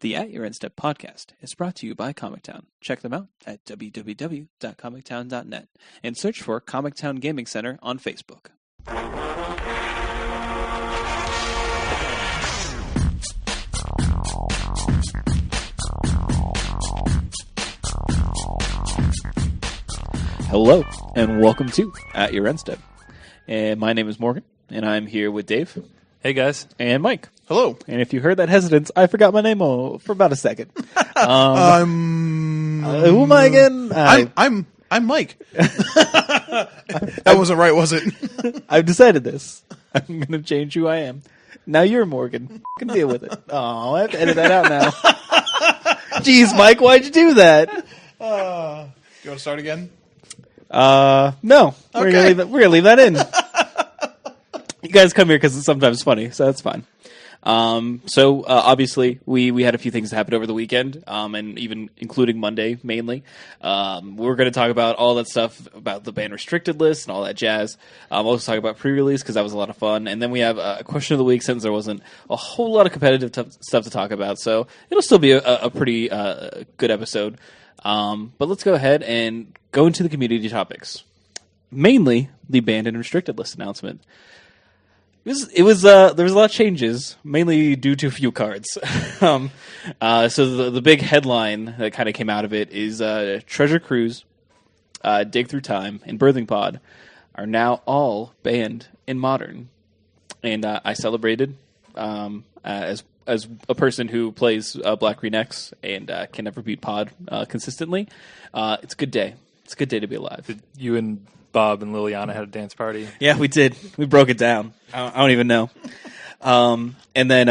The At Your End Step podcast is brought to you by ComicTown. Check them out at www.comictown.net and search for ComicTown Gaming Center on Facebook. Hello, and welcome to At Your End Step. And my name is Morgan, and I'm here with Dave. Hey, guys. And Mike. Hello. And if you heard that hesitance, I forgot my name for about a second. Who am I again? I'm Mike. That wasn't right, was it? I've decided this. I'm going to change who I am. Now you're Morgan. Can deal with it. Oh, I have to edit that out now. Jeez, Mike, why'd you do that? You want to start again? No. Okay. We're gonna leave that in. You guys come here because it's sometimes funny, so that's fine. Obviously, we had a few things that happened over the weekend, and even including Monday, mainly. We're going to talk about all that stuff about the band restricted list and all that jazz. We'll also talk about pre-release, because that was a lot of fun. And then we have a question of the week, since there wasn't a whole lot of competitive stuff to talk about. So it'll still be a pretty good episode. But let's go ahead and go into the community topics. Mainly, the banned and restricted list announcement. There was a lot of changes, mainly due to a few cards. So the big headline that kind of came out of it is Treasure Cruise, Dig Through Time, and Birthing Pod are now all banned in Modern. And I celebrated as a person who plays Black Green X and can never beat Pod consistently. It's a good day. It's a good day to be alive. Did you and Bob and Liliana had a dance party? Yeah, we did. We broke it down. I don't even know. And then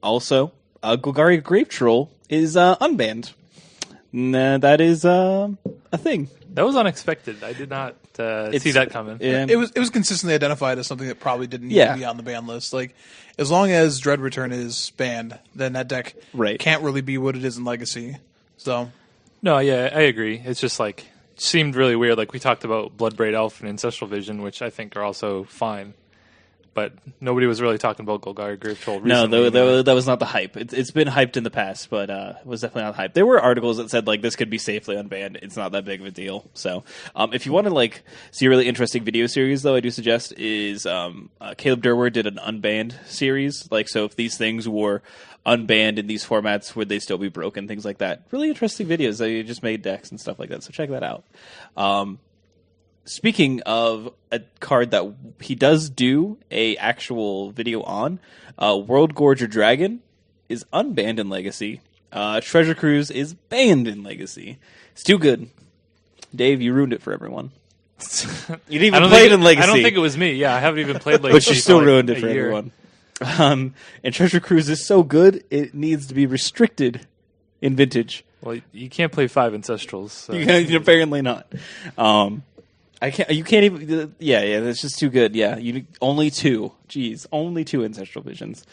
also, Golgari Grave Troll is unbanned. That is a thing. That was unexpected. I did not see that coming. Yeah. It was consistently identified as something that probably didn't need to be on the ban list. Like, as long as Dread Return is banned, then that deck can't really be what it is in Legacy. So, No, yeah, I agree. It's just like, seemed really weird. Like, we talked about Bloodbraid Elf and Ancestral Vision, which I think are also fine. But nobody was really talking about Golgari Grave Troll recently. No, that was not the hype. It's been hyped in the past, but it was definitely not hype. There were articles that said, like, this could be safely unbanned. It's not that big of a deal. So if you want to, like, see a really interesting video series, though, I do suggest is Caleb Durward did an unbanned series. Like, so if these things were unbanned in these formats, would they still be broken? Things like that. Really interesting videos. They just made decks and stuff like that. So check that out. Speaking of a card that he does do a actual video on, World Gorger Dragon is unbanned in Legacy. Treasure Cruise is banned in Legacy. It's too good. Dave, you ruined it for everyone. You didn't even play it in Legacy. I don't think it was me. Yeah, I haven't even played Legacy. But you still ruined it a for year. everyone. And Treasure Cruise is so good, it needs to be restricted in Vintage. Well, you can't play 5 Ancestrals. So. You can, apparently not. I can't. You can't even. Yeah. That's just too good. Yeah, you only 2. Jeez, only 2 Ancestral Visions.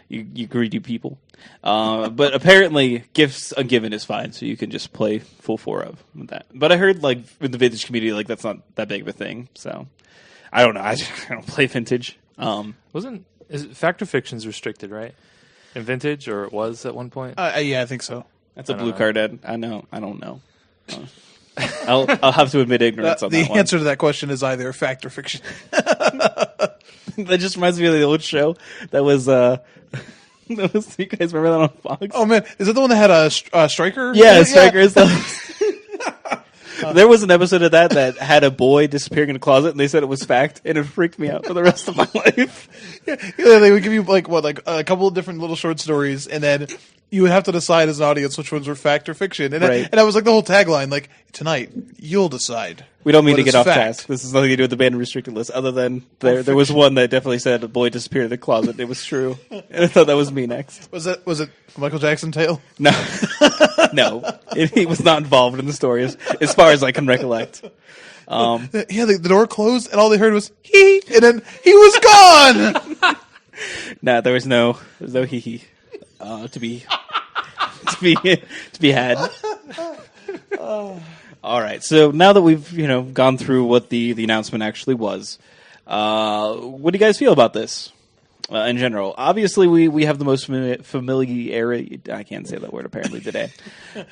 You greedy people. But apparently, Gifts Ungiven is fine, so you can just play full 4 of with that. But I heard, like, in the Vintage community, like, that's not that big of a thing. So I don't know. I don't play Vintage. Is Factor Fiction's restricted, right? In Vintage, or it was at one point? yeah, I think so. That's a blue card, Ed. I know. I don't know. I'll have to admit ignorance on that one. The answer to that question is either fact or fiction. That just reminds me of the old show that was. You guys remember that on Fox? Oh man, is that the one that had a striker? Yeah, Striker is There was an episode of that had a boy disappearing in a closet, and they said it was fact, and it freaked me out for the rest of my life. Yeah, they would give you like a couple of different little short stories, and then you would have to decide as an audience which ones were fact or fiction. And that was like the whole tagline, like, tonight you'll decide. We don't mean to get off fact. task. This has nothing to do with the banned and restricted list, other than there was one that definitely said a boy disappeared in the closet. It was true, and I thought that was me next. Was it Michael Jackson tale? No, no, he was not involved in the story as far as I can recollect. The door closed, and all they heard was hee, and then he was gone. Nah, there was no hee hee to be had. All right. So now that we've gone through what the announcement actually was, what do you guys feel about this? in general. Obviously, we have the most familiarity. I can't say that word apparently today.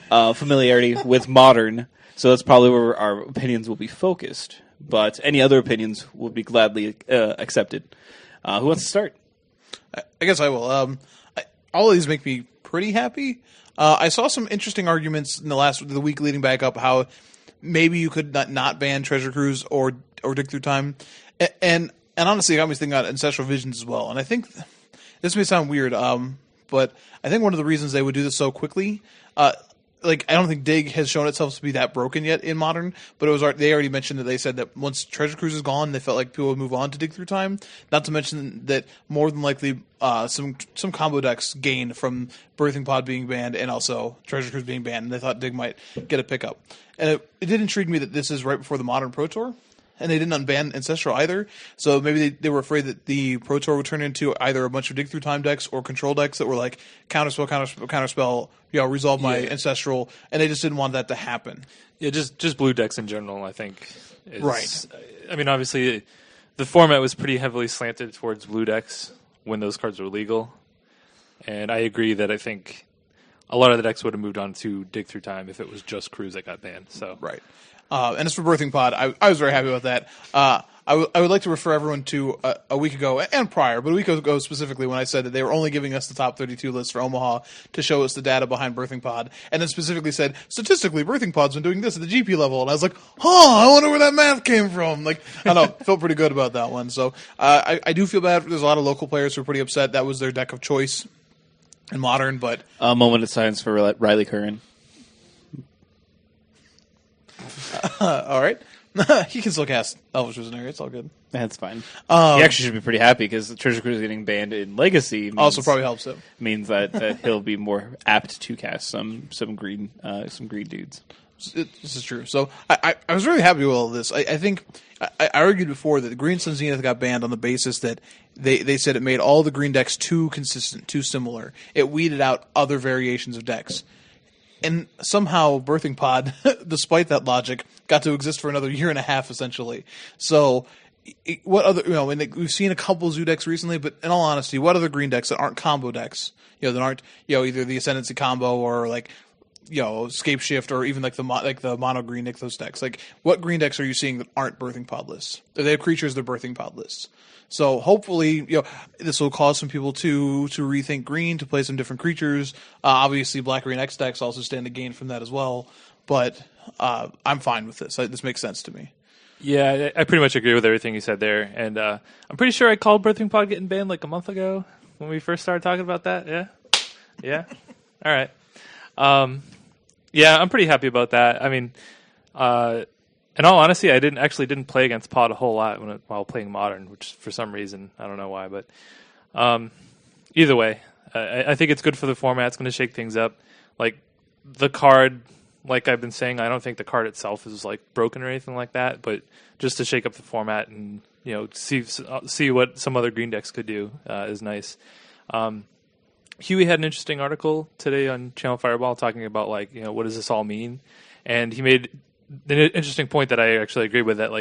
Familiarity with Modern, so that's probably where our opinions will be focused. But any other opinions will be gladly accepted. Who wants to start? I guess I will. All of these make me pretty happy. I saw some interesting arguments in the week leading back up how maybe you could not ban Treasure Cruise or Dig Through Time, and honestly, it got me thinking about Ancestral Visions as well. And I think this may sound weird, but I think one of the reasons they would do this so quickly, I don't think Dig has shown itself to be that broken yet in Modern, but they already mentioned that they said that once Treasure Cruise is gone, they felt like people would move on to Dig Through Time. Not to mention that more than likely some combo decks gain from Birthing Pod being banned and also Treasure Cruise being banned, and they thought Dig might get a pickup. And it did intrigue me that this is right before the Modern Pro Tour. And they didn't unban Ancestral either, so maybe they were afraid that the Pro Tour would turn into either a bunch of Dig Through Time decks or control decks that were like counterspell, resolve my Ancestral, and they just didn't want that to happen. Yeah, just blue decks in general, I think. Right. I mean, obviously, the format was pretty heavily slanted towards blue decks when those cards were legal, and I agree that I think a lot of the decks would have moved on to Dig Through Time if it was just Cruise that got banned. So right. And as for Birthing Pod, I was very happy about that. I would like to refer everyone to a week ago and prior, but a week ago specifically when I said that they were only giving us the top 32 list for Omaha to show us the data behind Birthing Pod, and then specifically said, statistically, Birthing Pod's been doing this at the GP level. And I was like, I wonder where that math came from. I don't know, felt pretty good about that one. So I do feel bad. There's a lot of local players who are pretty upset. That was their deck of choice in Modern, but... A moment of silence for Riley Curran. All right. He can still cast Elvish Visionary. It's all good. That's fine. He actually should be pretty happy because Treasure Cruise getting banned in Legacy also probably helps him. Means that he'll be more apt to cast some green dudes. This is true. So I was really happy with all of this. I think I argued before that the Green Sun Zenith got banned on the basis that they said it made all the green decks too consistent, too similar. It weeded out other variations of decks. And somehow Birthing Pod, despite that logic, got to exist for another year and a half, essentially. So, what other, we've seen a couple Zoo decks recently, but in all honesty, what other green decks that aren't combo decks, that aren't, either the Ascendancy combo or Scape Shift or even the mono green Nykthos decks? What green decks are you seeing that aren't Birthing Pod lists? They have creatures that are Birthing Pod lists. So hopefully, this will cause some people to rethink green, to play some different creatures. Obviously, Black Green X decks also stand to gain from that as well. But I'm fine with this. This makes sense to me. Yeah, I pretty much agree with everything you said there. And I'm pretty sure I called Birthing Pod getting banned a month ago when we first started talking about that. Yeah? Yeah? All right. Yeah, I'm pretty happy about that. I mean, in all honesty, I didn't play against Pod a whole lot while playing Modern, which for some reason, I don't know why. But either way, I think it's good for the format. It's going to shake things up. The card, like I've been saying, I don't think the card itself is broken or anything like that. But just to shake up the format and see what some other green decks could do is nice. Huey had an interesting article today on Channel Fireball talking about what does this all mean, and he made an interesting point that I actually agree with, that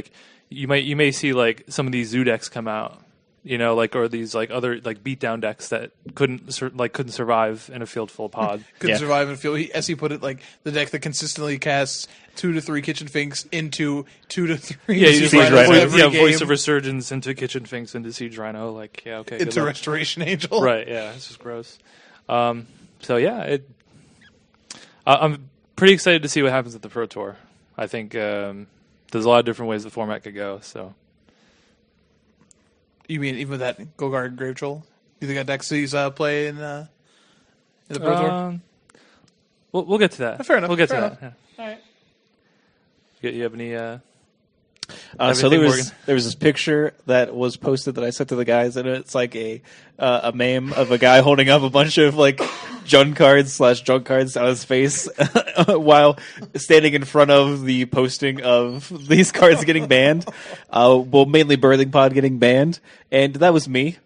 you may see some of these Zoo decks come out, or these other beatdown decks that couldn't survive in a field full of Pod. Couldn't survive in a field. As he put it, the deck that consistently casts 2 to 3 Kitchen Finks into 2 to 3. Yeah, Siege Rhino Voice of Resurgence into Kitchen Finks into Siege Rhino. Okay, into Restoration Angel. Right. Yeah, it's just gross. So yeah, I'm pretty excited to see what happens at the Pro Tour. I think there's a lot of different ways the format could go. So, you mean even with that Golgari Grave Troll? You think that deck sees play in the Pro Tour? We'll get to that. Fair enough. We'll get to that. Yeah. All right. You have any? So there was this picture that was posted that I sent to the guys, and it's a meme of a guy holding up a bunch of junk cards on his face while standing in front of the posting of these cards getting banned. Mainly Birthing Pod getting banned, and that was me.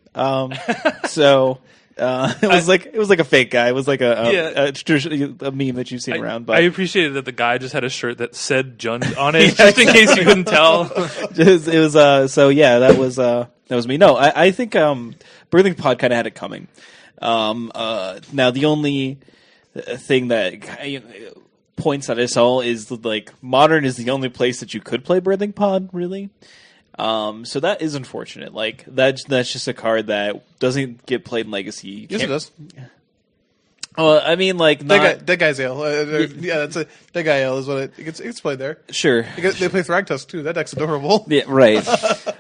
So It was like a fake guy. It was like Yeah. a meme that you've seen around. But I appreciated that the guy just had a shirt that said Jund on it, just in case you couldn't tell. it was so yeah, that was me. No, I think Birthing Pod kind of had it coming. Now the only thing that points at us all is like Modern is the only place that you could play Birthing Pod, really. So that is unfortunate. Like that's just a card that doesn't get played in Legacy. Yes, it does. Well, I mean, like That guy's ale. Yeah, that guy ale is what it gets played there. Sure, They play Thragtusk too. That deck's adorable. Yeah, right.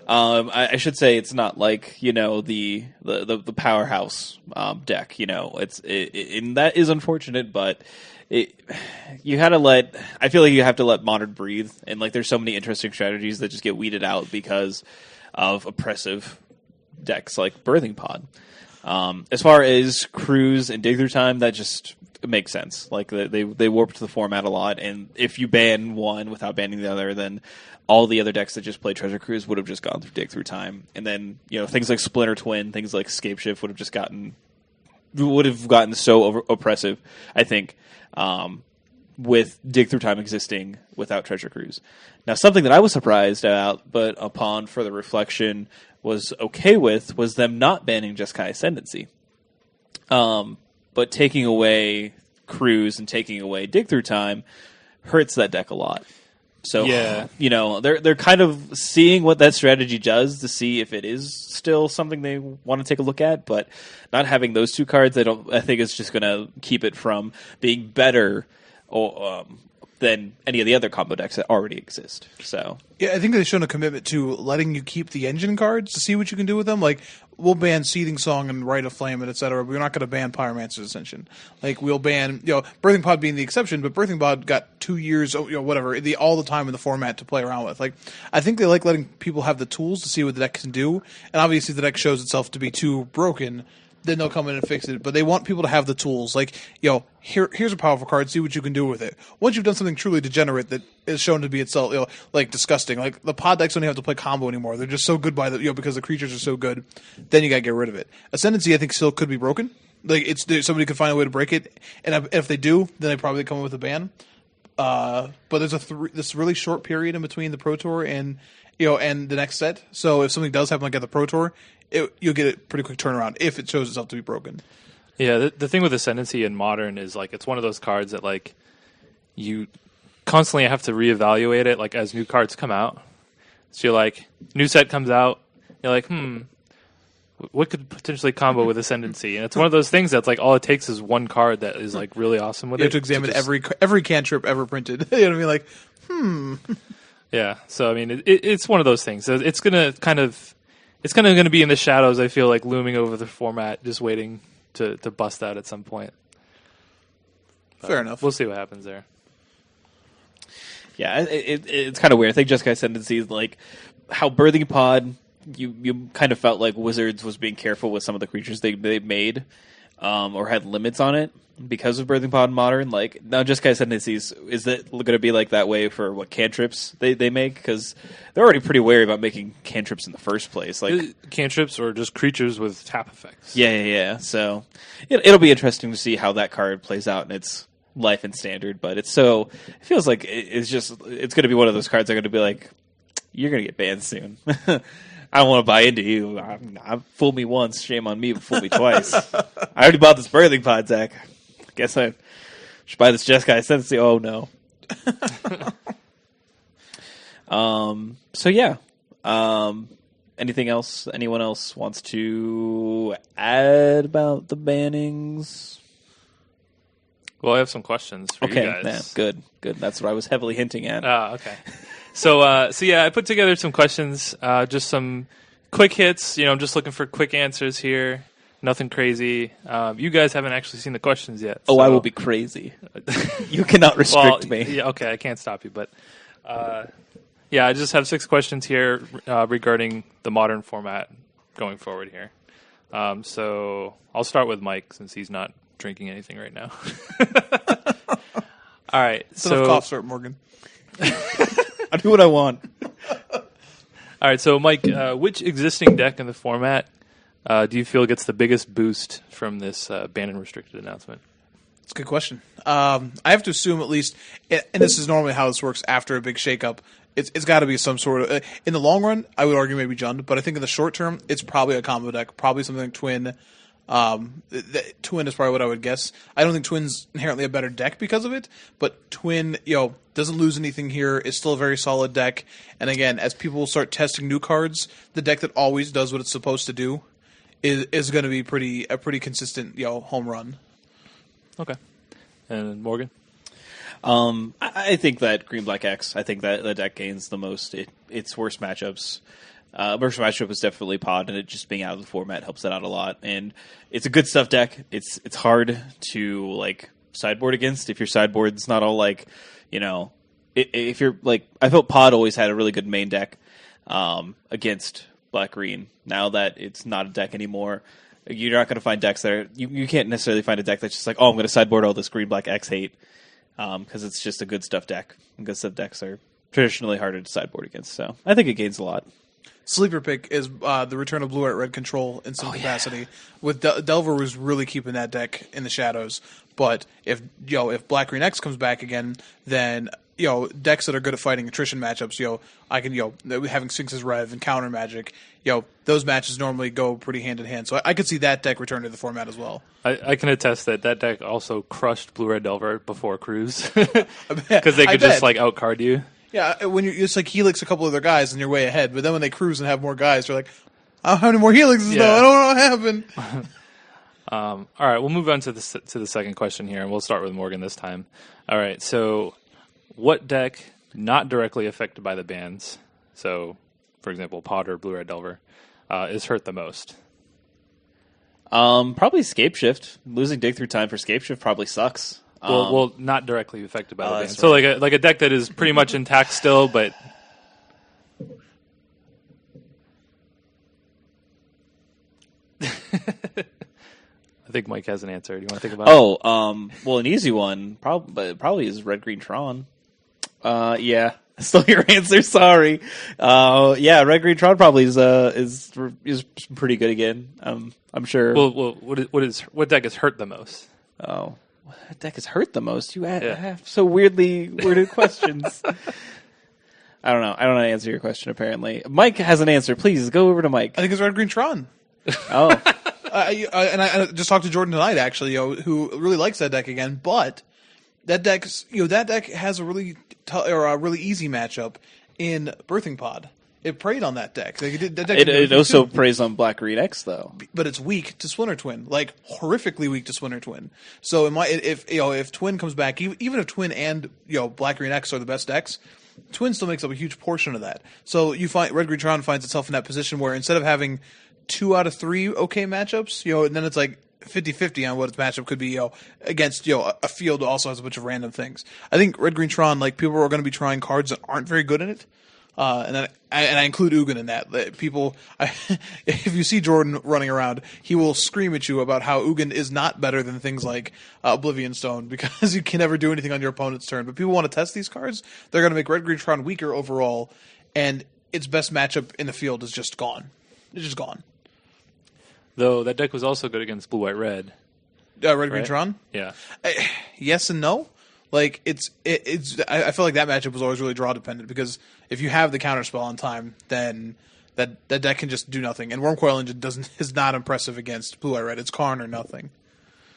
I should say it's not like the powerhouse deck. And that is unfortunate, but you had to I feel like you have to let Modern breathe, and like there's so many interesting strategies that just get weeded out because of oppressive decks like Birthing Pod. As far as Cruise and Dig Through Time, that just makes sense. Like they warped the format a lot, and if you ban one without banning the other, then all the other decks that just play Treasure Cruise would have just gone through Dig Through Time, and then things like Splinter Twin, things like Scapeshift would have gotten so oppressive. I think with Dig Through Time existing without Treasure Cruise. Now, something that I was surprised about, but upon further reflection was okay with, was them not banning Jeskai Ascendancy. But taking away Cruise and taking away Dig Through Time hurts that deck a lot. So, Yeah. They're kind of seeing what that strategy does to see if it is still something they want to take a look at, but not having those two cards, I think is just going to keep it from being better than any of the other combo decks that already exist. So Yeah, I think they've shown a commitment to letting you keep the engine cards to see what you can do with them. Like, we'll ban Seething Song and Rite of Flame and etc. But we're not going to ban Pyromancer's Ascension. Like, we'll ban, Birthing Pod being the exception, but Birthing Pod got 2 years, whatever, all the time in the format to play around with. Like, I think they like letting people have the tools to see what the deck can do. And obviously, if the deck shows itself to be too broken, then they'll come in and fix it. But they want people to have the tools. Like, here's a powerful card. See what you can do with it. Once you've done something truly degenerate that is shown to be itself, like disgusting. Like the pod decks don't even have to play combo anymore. They're just so good because the creatures are so good. Then you gotta get rid of it. Ascendancy, I think, still could be broken. Like somebody could find a way to break it, and if they do, then they probably come up with a ban. But there's this really short period in between the Pro Tour and the next set. So if something does happen like at the Pro Tour, you'll get a pretty quick turnaround if it shows itself to be broken. Yeah, the thing with Ascendancy in Modern is like it's one of those cards that like you constantly have to reevaluate it like as new cards come out. So you're like, new set comes out, you're like, what could potentially combo with Ascendancy? And it's one of those things that's like all it takes is one card that is like really awesome with it. You have to examine every cantrip ever printed. You know what I mean? Like, Yeah, so I mean it's one of those things. It's gonna be in the shadows. I feel like looming over the format, just waiting to bust out at some point. Fair enough. We'll see what happens there. yeah, it's kind of weird. I think Jeskai Ascendancy is like how Birthing Pod. You kind of felt like Wizards was being careful with some of the creatures they made, or had limits on it because of Birthing Pod Modern. Like now, Jeskai Ascendancy is it going to be like that way for what cantrips they make? Because they're already pretty wary about making cantrips in the first place. Like Cantrips or just creatures with tap effects. Yeah. So it'll be interesting to see how that card plays out in its life and standard. But it feels like it's going to be one of those cards that are going to be like, you're going to get banned soon. I don't want to buy into you. Fool me once, shame on me, but fool me twice. I already bought this Birthing Pod deck. Guess I should buy this Jeskai Ascendancy. Oh no. So yeah. Anything else? Anyone else wants to add about the bannings? Well, I have some questions for you guys. Yeah, good. That's what I was heavily hinting at. Okay. So yeah, I put together some questions, just some quick hits. I'm just looking for quick answers here. Nothing crazy. You guys haven't actually seen the questions yet. Oh, I will be crazy. You cannot restrict me. Yeah, okay, I can't stop you, but yeah, I just have 6 questions here regarding the Modern format going forward here. So I'll start with Mike since he's not drinking anything right now. All right. It's enough cough syrup, Morgan. I do what I want. All right, so Mike, which existing deck in the format do you feel gets the biggest boost from this banned and restricted announcement? It's a good question. I have to assume at least, and this is normally how this works after a big shakeup, it's got to be some sort of, in the long run, I would argue maybe Jund, but I think in the short term, it's probably a combo deck, probably something like Twin. Twin is probably what I would guess. I don't think Twin's inherently a better deck because of it, but Twin, doesn't lose anything here, is still a very solid deck, and again, as people start testing new cards, the deck that always does what it's supposed to do is going to be a pretty consistent, home run. Okay. And Morgan? I think that Green Black X. I think that the deck gains the most. Its worst matchups. Worst matchup is definitely Pod, and it just being out of the format helps it out a lot. And it's a good stuff deck. It's hard to sideboard against if your sideboard's not all if you're I felt Pod always had a really good main deck against Black Green. Now that it's not a deck anymore, you're not going to find decks that are... You can't necessarily find a deck that's just I'm going to sideboard all this Green Black X hate, because it's just a good stuff deck. And good stuff decks are traditionally harder to sideboard against, so I think it gains a lot. Sleeper pick is the return of Blue White Red control in some capacity. With Delver was really keeping that deck in the shadows, but if Black Green X comes back again, then decks that are good at fighting attrition matchups, I can having Sphinx's Rev and counter magic, those matches normally go pretty hand in hand. So I could see that deck return to the format as well. I can attest that deck also crushed Blue Red Delver before Cruise because they could just outcard you. Yeah, when it's Helix a couple of their guys and you're way ahead, but then when they cruise and have more guys, they're like, how many more Helixes though? I don't know what happened. All right, we'll move on to the second question here, and we'll start with Morgan this time. All right, so what deck not directly affected by the bans, so for example, Pod or Blue Red Delver, is hurt the most? Probably Scapeshift. Losing Dig Through Time for Scapeshift probably sucks. Well, not directly affected by the ban. Right. So like a deck that is pretty much intact still, but I think Mike has an answer. Do you want to think about it? Well, an easy one probably is Red Green Tron. Yeah, still your answer. Sorry. Red Green Tron probably is pretty good again. I'm sure. Well, what deck is hurt the most? Oh. What deck is hurt the most? You have so weirdly worded questions. I don't know. I don't know how to answer your question, apparently. Mike has an answer. Please, go over to Mike. I think it's Red Green Tron. Oh. I just talked to Jordan tonight, actually, who really likes that deck again, but that deck has a really easy matchup in Birthing Pod. It preyed on that deck. It also preys on Black Green X though, but it's weak to Splinter Twin, horrifically weak to Splinter Twin. So if Twin comes back, even if Twin and Black Green X are the best decks, Twin still makes up a huge portion of that. So you find Red Green Tron finds itself in that position where instead of having 2 out of 3 okay matchups, and then it's 50-50 on what its matchup could be, against a field that also has a bunch of random things. I think Red Green Tron, people are going to be trying cards that aren't very good in it. And I include Ugin in that. If you see Jordan running around, he will scream at you about how Ugin is not better than things like Oblivion Stone because you can never do anything on your opponent's turn. But people want to test these cards. They're going to make Red Green Tron weaker overall, and its best matchup in the field is just gone. It's just gone. Though that deck was also good against Blue White Red. Red Green Tron? Yeah. Yes and no. I feel like that matchup was always really draw dependent because if you have the counterspell on time, then that deck can just do nothing. And Wormcoil Engine is not impressive against Blue Eye Red. It's Karn or nothing.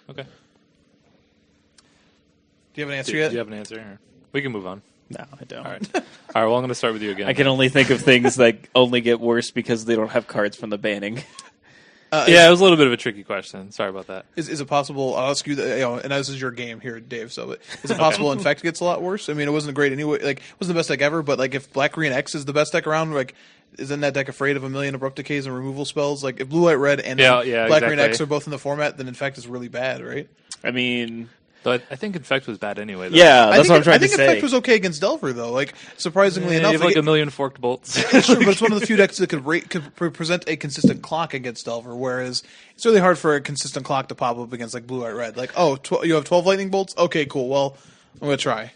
Okay. Do you have an answer yet? Do you have an answer? Or we can move on. No, I don't. All right. Well, I'm going to start with you again. I can only think of things that only get worse because they don't have cards from the banning. It was a little bit of a tricky question. Sorry about that. Is it possible? I'll ask you, and this is your game here, Dave. So, is it possible? Infect gets a lot worse. I mean, it wasn't great anyway. It wasn't the best deck ever. But if Black Green X is the best deck around, isn't that deck afraid of 1,000,000 abrupt decays and removal spells? If Blue White Red and Black Green X are both in the format, then Infect is really bad, right? I mean. But I think Infect was bad anyway. Though. Yeah, that's what I'm trying to say. I think Infect was okay against Delver, though. Surprisingly enough. You have 1,000,000 forked bolts. It's true, but it's one of the few decks that could present a consistent clock against Delver, whereas it's really hard for a consistent clock to pop up against Blue White Red. You have 12 lightning bolts? Okay, cool. Well, I'm going to try.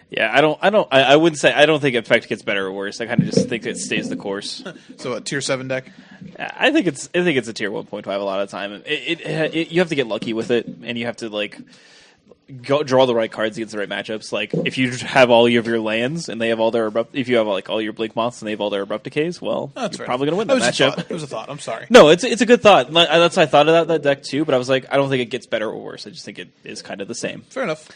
Yeah, I wouldn't say, I don't think Effect gets better or worse. I kind of just think it stays the course. So a tier 7 deck. I think it's a tier 1.5 a lot of the time. You have to get lucky with it, and you have to like go draw the right cards against the right matchups. Like if you have all of your lands and they have all their abrupt, if you have like all your Blink Moths and they have all their abrupt decays, well, That's you're right. probably going to win that matchup. It was a thought. I'm sorry. No, it's a good thought. That's why I thought about that deck too. But I was like, I don't think it gets better or worse. I just think it is kind of the same. Fair enough.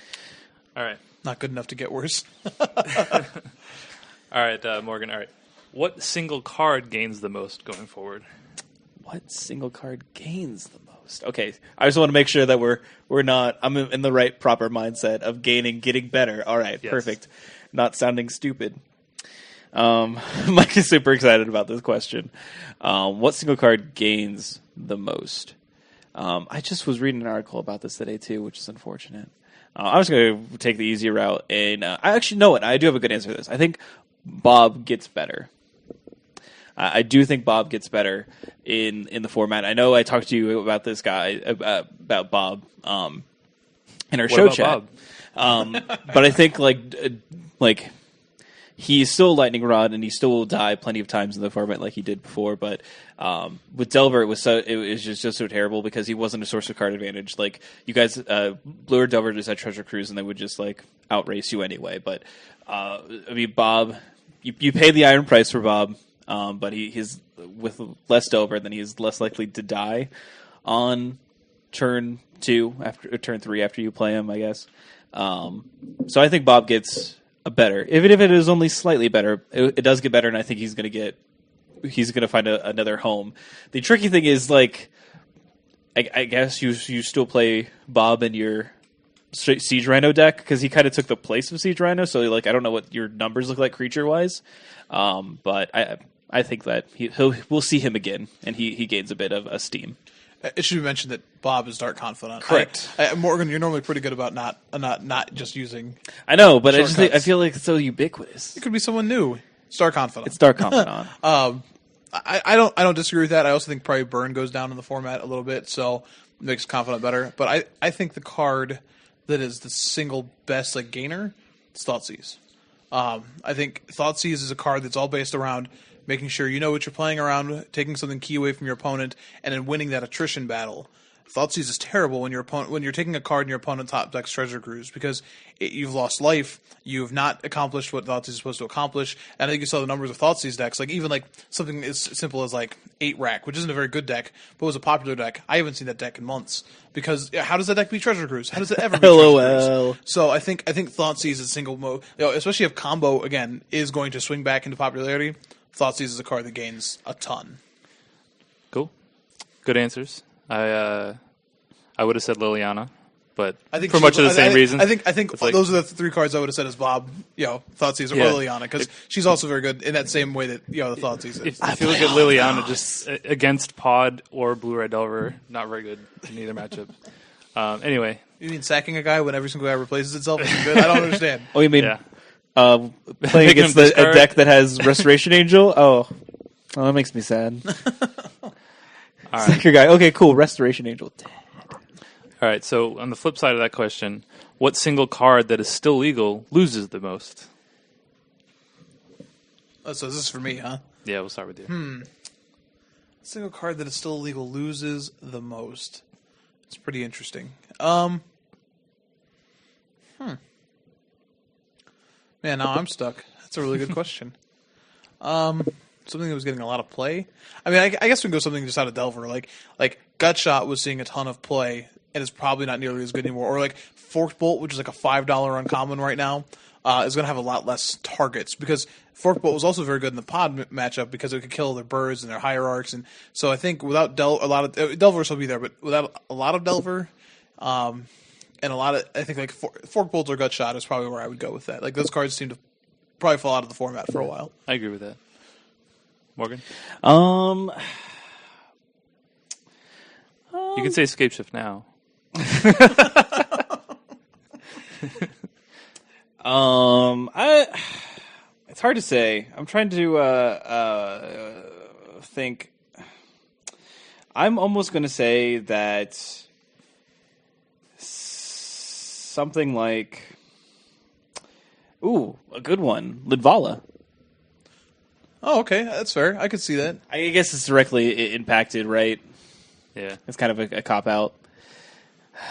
All right. Not good enough to get worse. All right, Morgan. All right. What single card gains the most going forward? What single card gains the most? Okay, I just want to make sure that we're not. I'm in the right proper mindset of getting better. All right, Yes. Perfect. Not sounding stupid. Mike is super excited about this question. What single card gains the most? I just was reading an article about this today too, which is unfortunate. I was going to take the easy route, and I actually know it. I do have a good answer to this. I think Bob gets better. I do think Bob gets better in the format. I know I talked to you about this guy, about Bob, in our show about chat. But I think like he's still a lightning rod, and he still will die plenty of times in the format like he did before. But with Delver, it was just so terrible because he wasn't a source of card advantage. Like you guys, Blue or Delver just had Treasure Cruise, and they would just like outrace you anyway. But I mean, Bob, you pay the iron price for Bob. But he's with less Delver, then he's less likely to die on turn 2 after turn 3 after you play him, I guess. So I think Bob gets a better, even if it is only slightly better. It does get better, and I think he's going to find another home. The tricky thing is like, I guess you still play Bob in your Siege Rhino deck because he kind of took the place of Siege Rhino. So like I don't know what your numbers look like creature wise, but I think that we'll see him again, and he gains a bit of esteem. It should be mentioned that Bob is Dark Confidant. Correct. Morgan, you're normally pretty good about not just using. I know, but I Shortcuts. feel like it's so ubiquitous. It could be someone new. It's Dark Confidant. It's Dark Confidant. I don't disagree with that. I also think probably Burn goes down in the format a little bit, so it makes Confidant better. But I think the card that is the single best like gainer is Thoughtseize. I think Thoughtseize is a card that's all based around making sure you know what you're playing around, taking something key away from your opponent, and then winning that attrition battle. Thoughtseize is terrible when you're taking a card in your opponent top deck's Treasure Cruise because you've lost life, you've not accomplished what Thoughtseize is supposed to accomplish, and I think you saw the numbers of Thoughtseize decks, like even like something as simple as like 8-Rack, which isn't a very good deck, but was a popular deck. I haven't seen that deck in months because how does that deck beat Treasure Cruise? How does it ever beat Treasure LOL. Cruise? So I think Thoughtseize is single mode, especially if combo again is going to swing back into popularity. Thoughtseize is a card that gains a ton. Cool. Good answers. I would have said Liliana, but I think for much of the same reasons. I think It's like- those are the 3 cards I would have said as Bob, Thoughtseize or Yeah. Liliana, because she's also very good in that same way that the Thoughtseize is. If you look at Liliana just against Pod or Blue Red Delver, not very good in either matchup. Anyway, You mean sacking a guy when every single guy replaces itself isn't good? I don't understand. Oh, you mean yeah. playing Making against him a discard? deck that has Restoration Angel? Oh, that makes me sad. All right. Second guy. Okay, cool. Restoration Angel. All right, so on the flip side of that question, what single card that is still legal loses the most? So this is for me, huh? Yeah, we'll start with you. Single card that is still illegal loses the most. It's pretty interesting. Man, now I'm stuck. That's a really good question. Something that was getting a lot of play. I mean, I guess we can go something just out of Delver. Like Gutshot was seeing a ton of play, and it's probably not nearly as good anymore. Or like Forked Bolt, which is like a $5 uncommon right now, is going to have a lot less targets because Forked Bolt was also very good in the pod matchup because it could kill their birds and their hierarchs. And so I think without Delver will still be there, but without a lot of Delver, and a lot of I think like Forked Bolt or Gutshot is probably where I would go with that. Like those cards seem to probably fall out of the format for a while. I agree with that. Morgan? Um, You can say Escape Shift now. It's hard to say. I'm trying to think. I'm almost going to say that something like Ooh, a good one. Lidvala. Oh, okay, that's fair. I could see that. I guess it's directly impacted, right? Yeah. It's kind of a cop-out.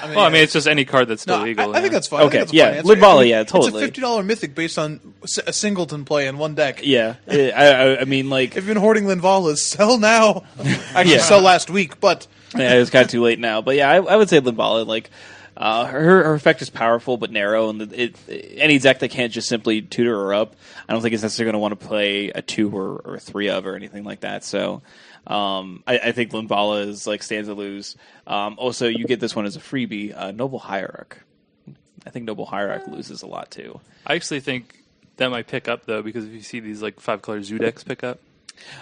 Well, I mean, it's just any card that's still No, legal. I think yeah. that's fine. I Okay, think that's a yeah, fine answer. Lidvala, yeah, totally. It's a $50 mythic based on a singleton play in one deck. Yeah. I mean, like... If you've been hoarding Linvalas, sell now. Actually, Yeah. sell last week, but Yeah, it's kind of too late now. But yeah, I would say Lidvala, like... her effect is powerful but narrow, and any deck that can't just simply tutor her up, I don't think it's necessarily going to want to play a 2 or 3 of or anything like that. So I think Linvala is like stands to lose. Also, you get this one as a freebie, Noble Hierarch. I think Noble Hierarch loses a lot too. I actually think that might pick up though, because if you see these like 5-color Zoodex pick up,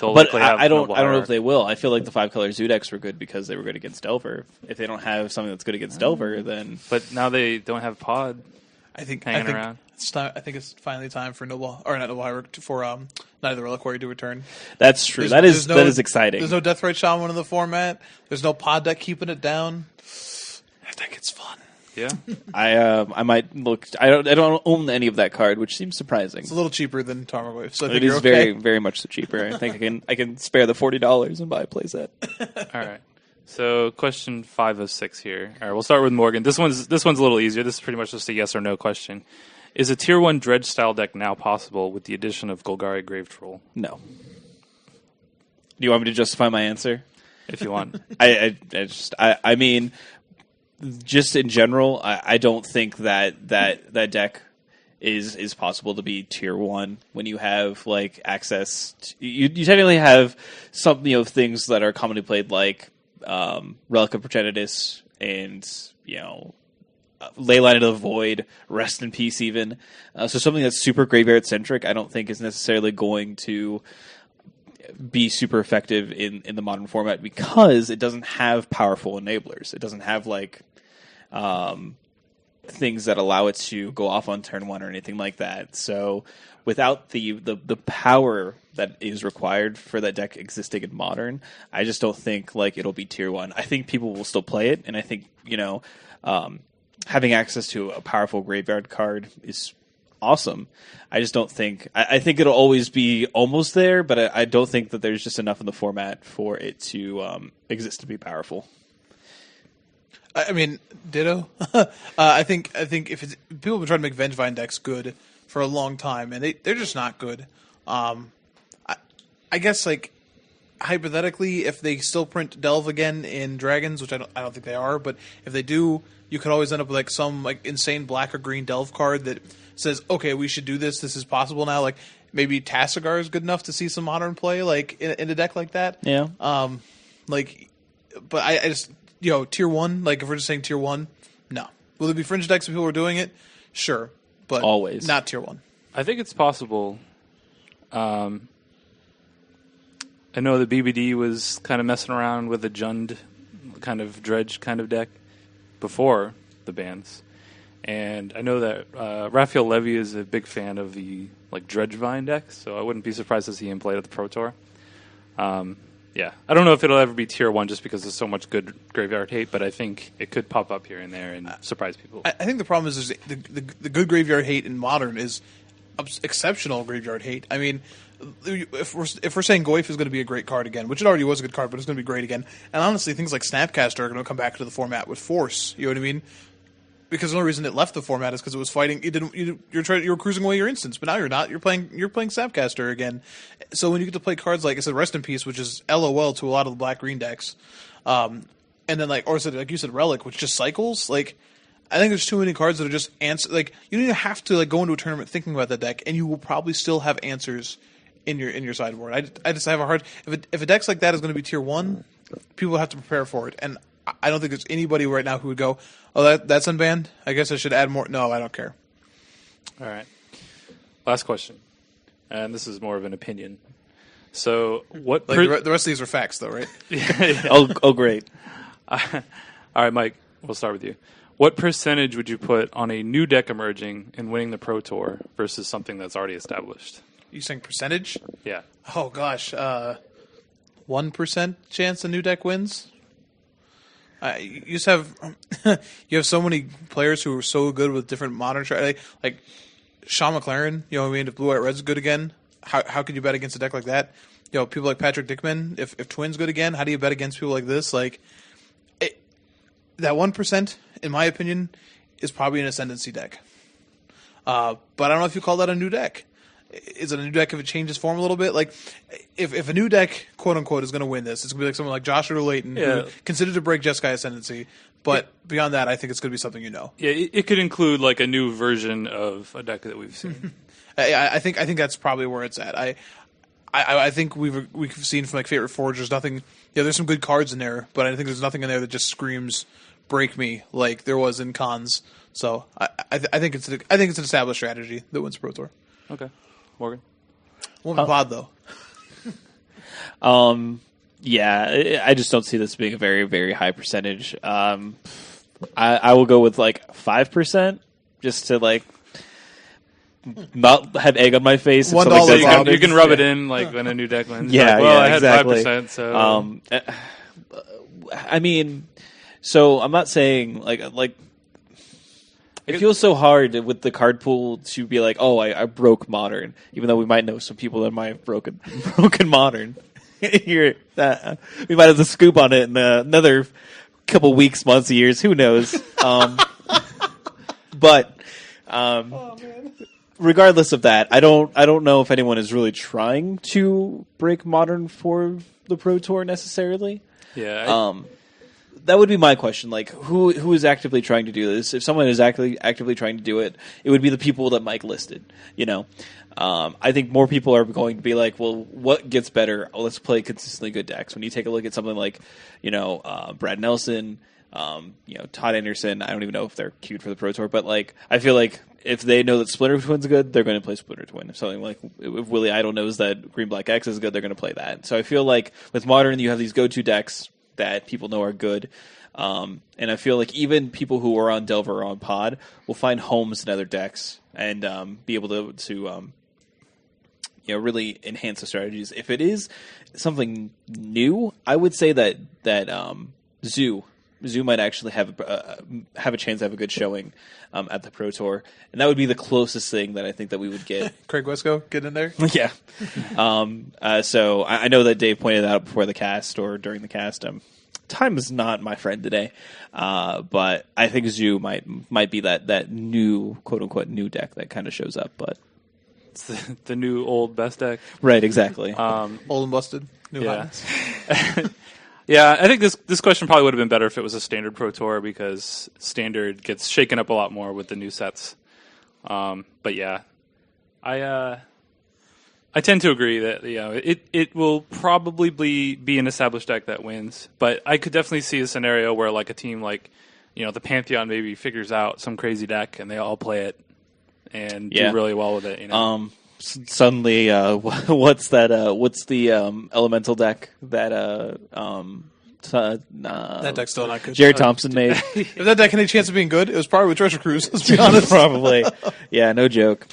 they'll But likely have I don't Noble know if Hierarch. they will. I feel like the 5-color Zoodex were good because they were good against Delver. If they don't have something that's good against Delver, then But now they don't have Pod. I think Hanging around. it's time. I think it's finally time for Noble or not Noble Hierarch for Night of the Reliquary to return. that's true. There's That is exciting. There's no Deathrite Shaman in the format. There's no pod deck keeping it down. I think it's fun. Yeah. I might look. I don't own any of that card, which seems surprising. It's a little cheaper than Tarmogoyf, so I think It you're is okay. very much cheaper. I think I can spare the $40 and buy a playset. All right. So question 5 of 6 here. All right, we'll start with Morgan. This one's a little easier. This is pretty much just a yes or no question. Is a tier 1 dredge style deck now possible with the addition of Golgari Grave Troll? No. Do you want me to justify my answer? If you want. I mean, just in general, I don't think that deck is possible to be tier 1 when you have like access. You technically have some things that are commonly played like Relic of Progenitus and Leyline of the Void, Rest in Peace even. So something that's super graveyard centric, I don't think is necessarily going to be super effective in the modern format because it doesn't have powerful enablers. It doesn't have like things that allow it to go off on turn 1 or anything like that. So without the power that is required for that deck existing in modern, I just don't think like it'll be tier 1. I think people will still play it, and I think having access to a powerful graveyard card is awesome. I just don't think... I think it'll always be almost there, but I don't think that there's just enough in the format for it to exist to be powerful. I mean, ditto. I think if people have been trying to make Vengevine decks good for a long time, and they're just not good. I guess like hypothetically, if they still print Delve again in Dragons, which I don't think they are, but if they do, you could always end up with like some like insane black or green Delve card that says, okay, we should do this. This is possible now. Like maybe Tassagar is good enough to see some modern play, like in a deck like that. Yeah. But I just tier 1. Like if we're just saying tier 1, no. Will there be fringe decks if people are doing it? Sure, but Always. not tier 1. I think it's possible. I know the BBD was kind of messing around with a Jund kind of dredge kind of deck before the bans. And I know that Raphael Levy is a big fan of the like Dredgevine deck, so I wouldn't be surprised to see him play at the Pro Tour. Yeah, I don't know if it'll ever be tier 1 just because there's so much good graveyard hate, but I think it could pop up here and there and surprise people. I think the problem is the good graveyard hate in modern is exceptional graveyard hate. I mean, if we're saying Goyf is going to be a great card again, which it already was a good card, but it's going to be great again. And honestly, things like Snapcaster are going to come back to the format with force. You know what I mean? Because the only reason it left the format is because it was fighting. You were cruising away your instants, but now you're not. You're playing Snapcaster again. So when you get to play cards like I said, Rest in Peace, which is LOL to a lot of the black green decks, and then like you said, Relic, which just cycles. Like I think there's too many cards that are just answer. Like you don't even have to like go into a tournament thinking about that deck, and you will probably still have answers in your sideboard. I just have a hard if a deck's like that is going to be tier 1, people have to prepare for it, and I don't think there's anybody right now who would go, oh, that's unbanned? I guess I should add more. No, I don't care. All right. Last question. And this is more of an opinion. So what... The rest of these are facts, though, right? Oh, great. All right, Mike, we'll start with you. What percentage would you put on a new deck emerging and winning the Pro Tour versus something that's already established? You saying percentage? Yeah. Oh, gosh. 1% chance a new deck wins? You just have you have so many players who are so good with different modern like Sean McLaren, you know what I mean? If Blue White Red's good again, how could you bet against a deck like that? You know, people like Patrick Dickman, if Twin's good again, how do you bet against people like this? Like, that 1%, in my opinion, is probably an Ascendancy deck. But I don't know if you call that a new deck. Is it a new deck if it changes form a little bit? Like, if a new deck, quote unquote, is going to win this, it's going to be like someone like Joshua Layton, who considered to break Jeskai Ascendancy. But beyond that, I think it's going to be something you know. Yeah, it could include like a new version of a deck that we've seen. I think that's probably where it's at. I think we've seen from like Favorite Forge, there's nothing. Yeah, there's some good cards in there, but I think there's nothing in there that just screams break me like there was in Cons. So I think it's an established strategy that wins Pro Tour. Okay, Morgan. Won't be pod though. Yeah, I just don't see this being a very, very high percentage. I will go with like 5%, just to like not have egg on my face. If something does happen. You can rub it in like when a new deck wins. Yeah, like, well, yeah, I had exactly. 5%, so I mean, so I'm not saying like. It feels so hard with the card pool to be like, oh, I broke Modern, even though we might know some people that might have broken Modern. Here, we might have the scoop on it in another couple weeks, months, years. Who knows? But regardless of that, I don't know if anyone is really trying to break Modern for the Pro Tour necessarily. Yeah. That would be my question. Like, who is actively trying to do this? If someone is actively trying to do it, it would be the people that Mike listed. You know, I think more people are going to be like, well, what gets better? Oh, let's play consistently good decks. When you take a look at something like, you know, Brad Nelson, you know, Todd Anderson. I don't even know if they're queued for the Pro Tour, but like, I feel like if they know that Splinter Twin's good, they're going to play Splinter Twin. If something like if Willie Idol knows that Green Black X is good, they're going to play that. So I feel like with Modern, you have these go-to decks that people know are good. And I feel like even people who are on Delver or on Pod will find homes in other decks and be able to you know, really enhance the strategies. If it is something new, I would say that Zoo might actually have a chance to have a good showing at the Pro Tour, and that would be the closest thing that I think that we would get. Craig Wesco, get in there. Yeah. So I know that Dave pointed out before the cast or during the cast. Time is not my friend today, but I think Zoo might be that new quote unquote new deck that kind of shows up. But it's the new old best deck, right? Exactly. Old and busted. New hotness. Yeah, I think this question probably would have been better if it was a standard Pro Tour because standard gets shaken up a lot more with the new sets. But yeah, I tend to agree that it will probably be an established deck that wins. But I could definitely see a scenario where like a team like the Pantheon maybe figures out some crazy deck and they all play it and do really well with it. Suddenly, what's that? What's the elemental deck that that deck's still not good. Jared Thompson made? If that deck had any chance of being good, it was probably with Treasure Cruise. Let's be honest. Probably. Yeah, no joke.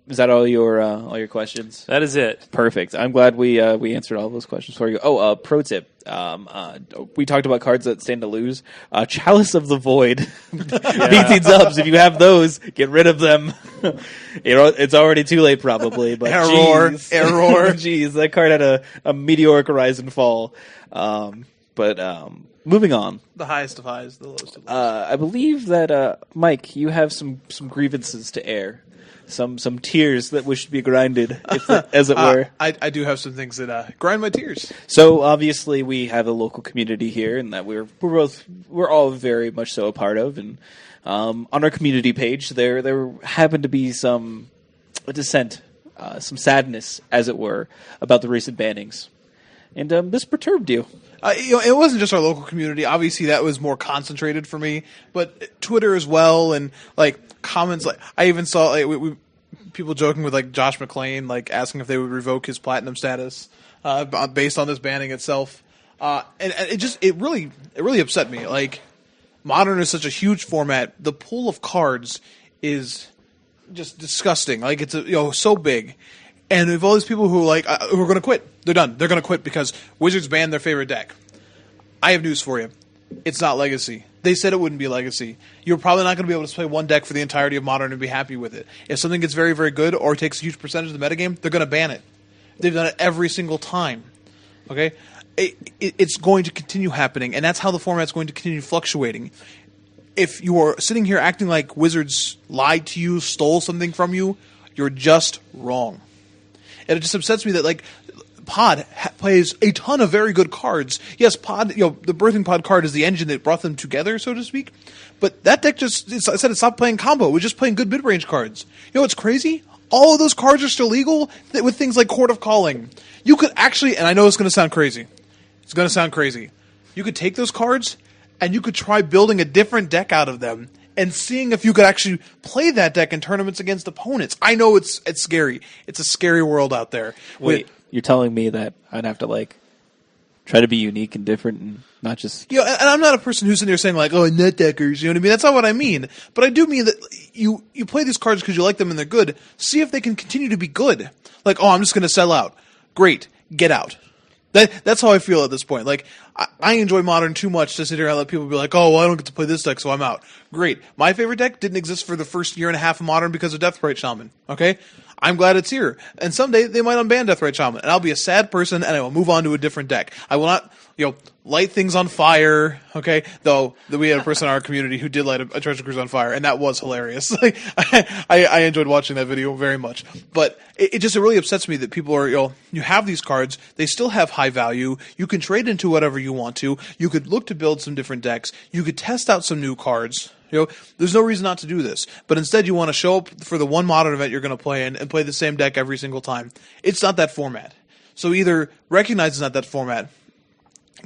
Is that all your questions? That is it. Perfect. I'm glad we answered all those questions for you. Oh, pro tip. We talked about cards that stand to lose. Chalice of the Void. 18 subs. If you have those, get rid of them. It's already too late, probably. But error. Jeez, that card had a meteoric rise and fall. But moving on. The highest of highs, the lowest of lows. I believe that Mike, you have some grievances to air. Some tears that wish to be grinded, as it were. I do have some things that grind my tears. So obviously we have a local community here, and that we're all very much so a part of. And on our community page, there happened to be some dissent, some sadness, as it were, about the recent bannings, and this perturbed you. It wasn't just our local community. Obviously, that was more concentrated for me, but Twitter as well, and like comments. Like I even saw people joking with like Josh McClain, like asking if they would revoke his platinum status based on this banning itself. And it really upset me. Like Modern is such a huge format. The pool of cards is just disgusting. Like it's so big. And we have all these people who are going to quit. They're done. They're going to quit because Wizards banned their favorite deck. I have news for you. It's not Legacy. They said it wouldn't be Legacy. You're probably not going to be able to play one deck for the entirety of Modern and be happy with it. If something gets very, very good or takes a huge percentage of the metagame, they're going to ban it. They've done it every single time. Okay? It's going to continue happening, and that's how the format's going to continue fluctuating. If you are sitting here acting like Wizards lied to you, stole something from you, you're just wrong. And it just upsets me that, like, Pod plays a ton of very good cards. Yes, Pod, the Birthing Pod card is the engine that brought them together, so to speak. But that deck I said it stopped playing combo. It was just playing good mid-range cards. You know what's crazy? All of those cards are still legal with things like Court of Calling. You could actually, and I know it's going to sound crazy. It's going to sound crazy. You could take those cards, and you could try building a different deck out of them and seeing if you could actually play that deck in tournaments against opponents. I know it's scary. It's a scary world out there. Wait. You're telling me that I'd have to, like, try to be unique and different and not just... And I'm not a person who's in there saying, like, oh, net deckers, you know what I mean? That's not what I mean. But I do mean that you play these cards because you like them and they're good. See if they can continue to be good. Like, oh, I'm just going to sell out. Great. Get out. That's how I feel at this point. Like, I enjoy Modern too much to sit here and let people be like, oh, well, I don't get to play this deck, so I'm out. Great. My favorite deck didn't exist for the first year and a half of Modern because of Deathbright Shaman. Okay? I'm glad it's here. And someday they might unban Deathbright Shaman, and I'll be a sad person, and I will move on to a different deck. I will not, light things on fire, okay? Though we had a person in our community who did light a Treasure Cruise on fire, and that was hilarious. I enjoyed watching that video very much. But it really upsets me that people are, you have these cards, they still have high value, you can trade into whatever you want to, you could look to build some different decks, you could test out some new cards. There's no reason not to do this. But instead you want to show up for the one Modern event you're going to play in and play the same deck every single time. It's not that format. So either recognize it's not that format,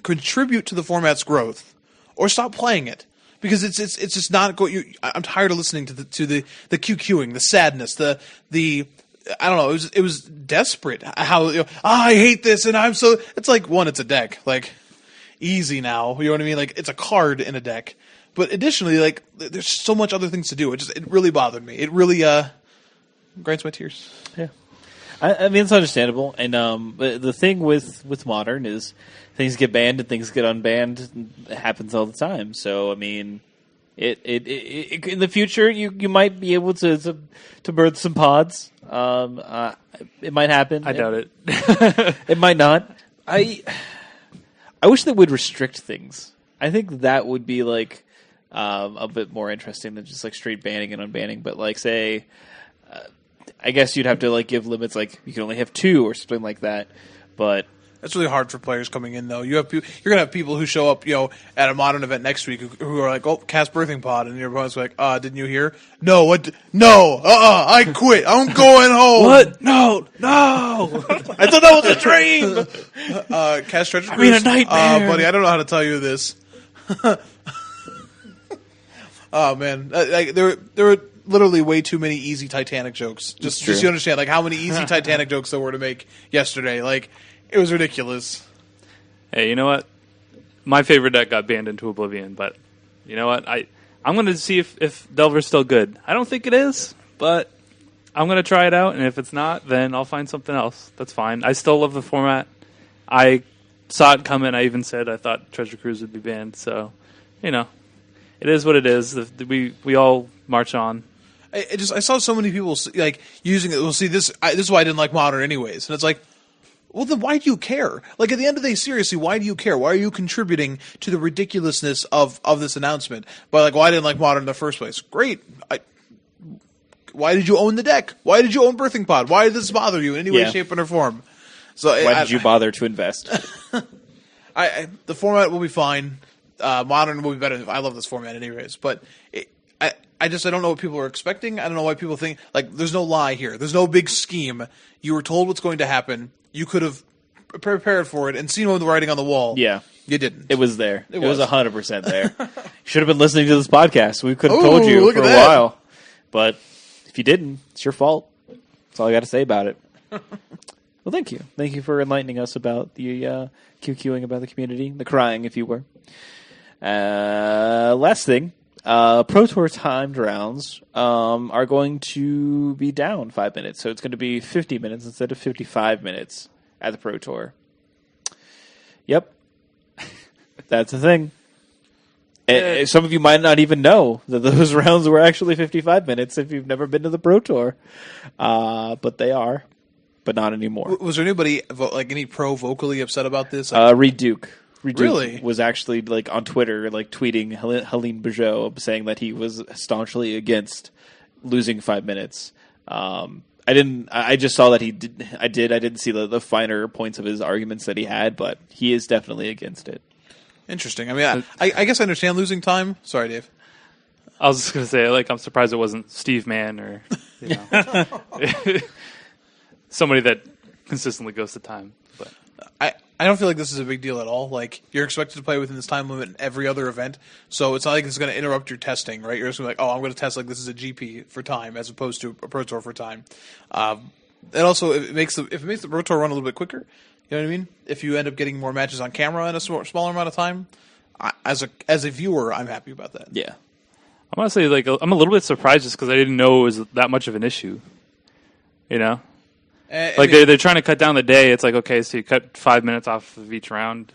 contribute to the format's growth, or stop playing it. Because it's just not I'm tired of listening to the QQing, the sadness, the I don't know, it was desperate how I hate this and I'm so it's like one, it's a deck. Like easy now, you know what I mean? Like it's a card in a deck. But additionally, like, there's so much other things to do. It really bothered me. It really grinds my tears. Yeah, I mean it's understandable. And but the thing with Modern is things get banned and things get unbanned. It happens all the time. So I mean, it in the future you might be able to birth some pods. It might happen. I doubt it. It might not. I wish they would restrict things. I think that would be like. A bit more interesting than just like straight banning and unbanning, but like say, I guess you'd have to like give limits, like you can only have 2 or something like that. But that's really hard for players coming in, though. You're gonna have people who show up, at a Modern event next week who are like, "Oh, cast Birthing Pod," and your opponent's like, "Didn't you hear? No, what? No, I quit. I'm going home." What? No. I thought that was a dream. Cast Treasure Cruise. I mean, a nightmare, buddy. I don't know how to tell you this. Oh man, there were literally way too many easy Titanic jokes. Just you understand, like how many easy Titanic jokes there were to make yesterday. Like it was ridiculous. Hey, you know what? My favorite deck got banned into oblivion, but you know what? I'm going to see if Delver's still good. I don't think it is, but I'm going to try it out, and if it's not, then I'll find something else. That's fine. I still love the format. I saw it coming. I even said I thought Treasure Cruise would be banned, so it is what it is. We all march on. I saw so many people like using it. Well, see, this is why I didn't like Modern anyways. And it's like, well, then why do you care? Like at the end of the day, seriously, why do you care? Why are you contributing to the ridiculousness of this announcement? By like, well, I didn't like Modern in the first place. Great. Why did you own the deck? Why did you own Birthing Pod? Why did this bother you in any way, shape, or form? So why did you bother to invest? The format will be fine. Modern will be better. I love this format anyways, but I don't know what people are expecting. I don't know why people think, like, there's no lie here. There's no big scheme. You were told what's going to happen. You could have prepared for it and seen the writing on the wall. Yeah. You didn't. It was there. It was 100% there. You should have been listening to this podcast. We could have told you for a while. But if you didn't, it's your fault. That's all I got to say about it. Well, thank you. Thank you for enlightening us about the QQing about the community, the crying, if you were. Last thing, Pro Tour timed rounds are going to be down 5 minutes, so it's going to be 50 minutes instead of 55 minutes at the Pro Tour. Yep, that's the thing. Some of you might not even know that those rounds were actually 55 minutes if you've never been to the Pro Tour. But they are, but not anymore. Was there anybody, like any pro vocally upset about this? Reed Duke. Reed Really? Duke was actually like on Twitter, like tweeting Helene Bugeaud saying that he was staunchly against losing 5 minutes. I just saw that he did. I didn't see the finer points of his arguments that he had, but he is definitely against it. Interesting. I mean, I guess I understand losing time. Sorry, Dave. I was just going to say, like, I'm surprised it wasn't Steve Mann or somebody that consistently goes to time. But I don't feel like this is a big deal at all. Like, you're expected to play within this time limit in every other event, so it's not like it's going to interrupt your testing, right? You're just going to be like, I'm going to test like this is a GP for time as opposed to a Pro Tour for time. And also, if it makes the Pro Tour run a little bit quicker, you know what I mean? If you end up getting more matches on camera in a smaller amount of time, as a viewer, I'm happy about that. Yeah. I'm honestly like I'm a little bit surprised just because I didn't know it was that much of an issue. You know, like they're trying to cut down the day. It's like, okay, so you cut 5 minutes off of each round.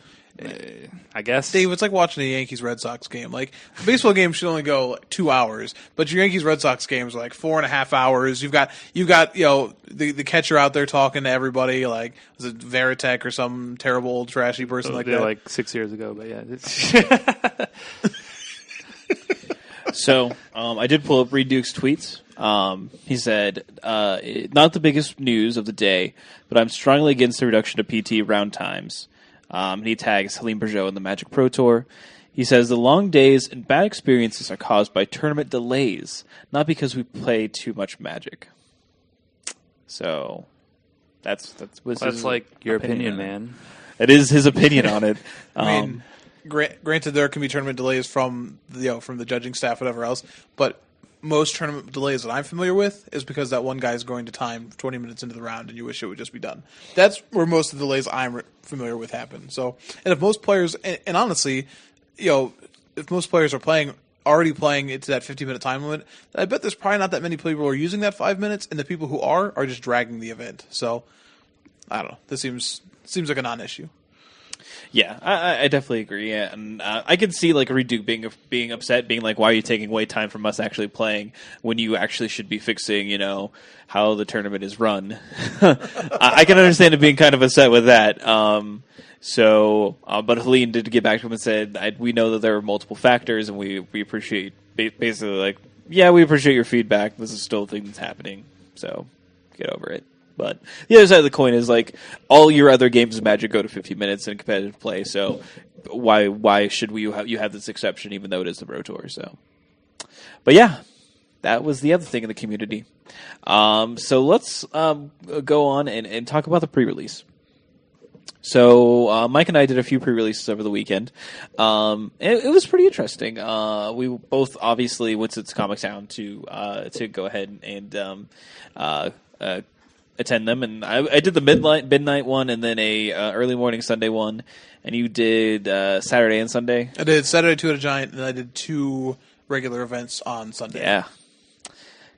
I guess. Dave, it's like watching a Yankees-Red Sox game. Like, a baseball game should only go like 2 hours, but your Yankees-Red Sox games are like 4.5 hours. You've got the catcher out there talking to everybody. Like, was it Veritek or some terrible old trashy person like that? Like 6 years ago, but yeah. So I did pull up Reed Duke's tweets. He said, not the biggest news of the day, but I'm strongly against the reduction of PT round times. And he tags Helene Bugeaud in the Magic Pro Tour. He says, the long days and bad experiences are caused by tournament delays, not because we play too much Magic. So that's like your opinion, man. It is his opinion on it. I mean, granted, there can be tournament delays from the judging staff, whatever else, but most tournament delays that I'm familiar with is because that one guy is going to time 20 minutes into the round and you wish it would just be done. That's where most of the delays I'm familiar with happen. So, and if most players, and honestly, if most players are already playing into that 50-minute time limit, I bet there's probably not that many people who are using that 5 minutes, and the people who are just dragging the event. So, I don't know. This seems like a non-issue. Yeah, I definitely agree, and I can see like Reed Duke being upset, being like, "Why are you taking away time from us actually playing when you actually should be fixing, how the tournament is run?" I can understand it being kind of upset with that. But Helene did get back to him and said, "We know that there are multiple factors, and we appreciate basically like, yeah, we appreciate your feedback. This is still a thing that's happening, so get over it." But the other side of the coin is like all your other games of Magic go to 50 minutes in competitive play. So why should you have this exception even though it is the Pro Tour? So, but yeah, that was the other thing in the community. So let's go on and talk about the pre-release. So Mike and I did a few pre-releases over the weekend. It was pretty interesting. We both obviously went to Comic Town to go ahead and attend them, and I did the midnight one, and then a early morning Sunday one, and you did Saturday and Sunday. I did Saturday 2 at a Giant, and I did 2 regular events on Sunday. Yeah,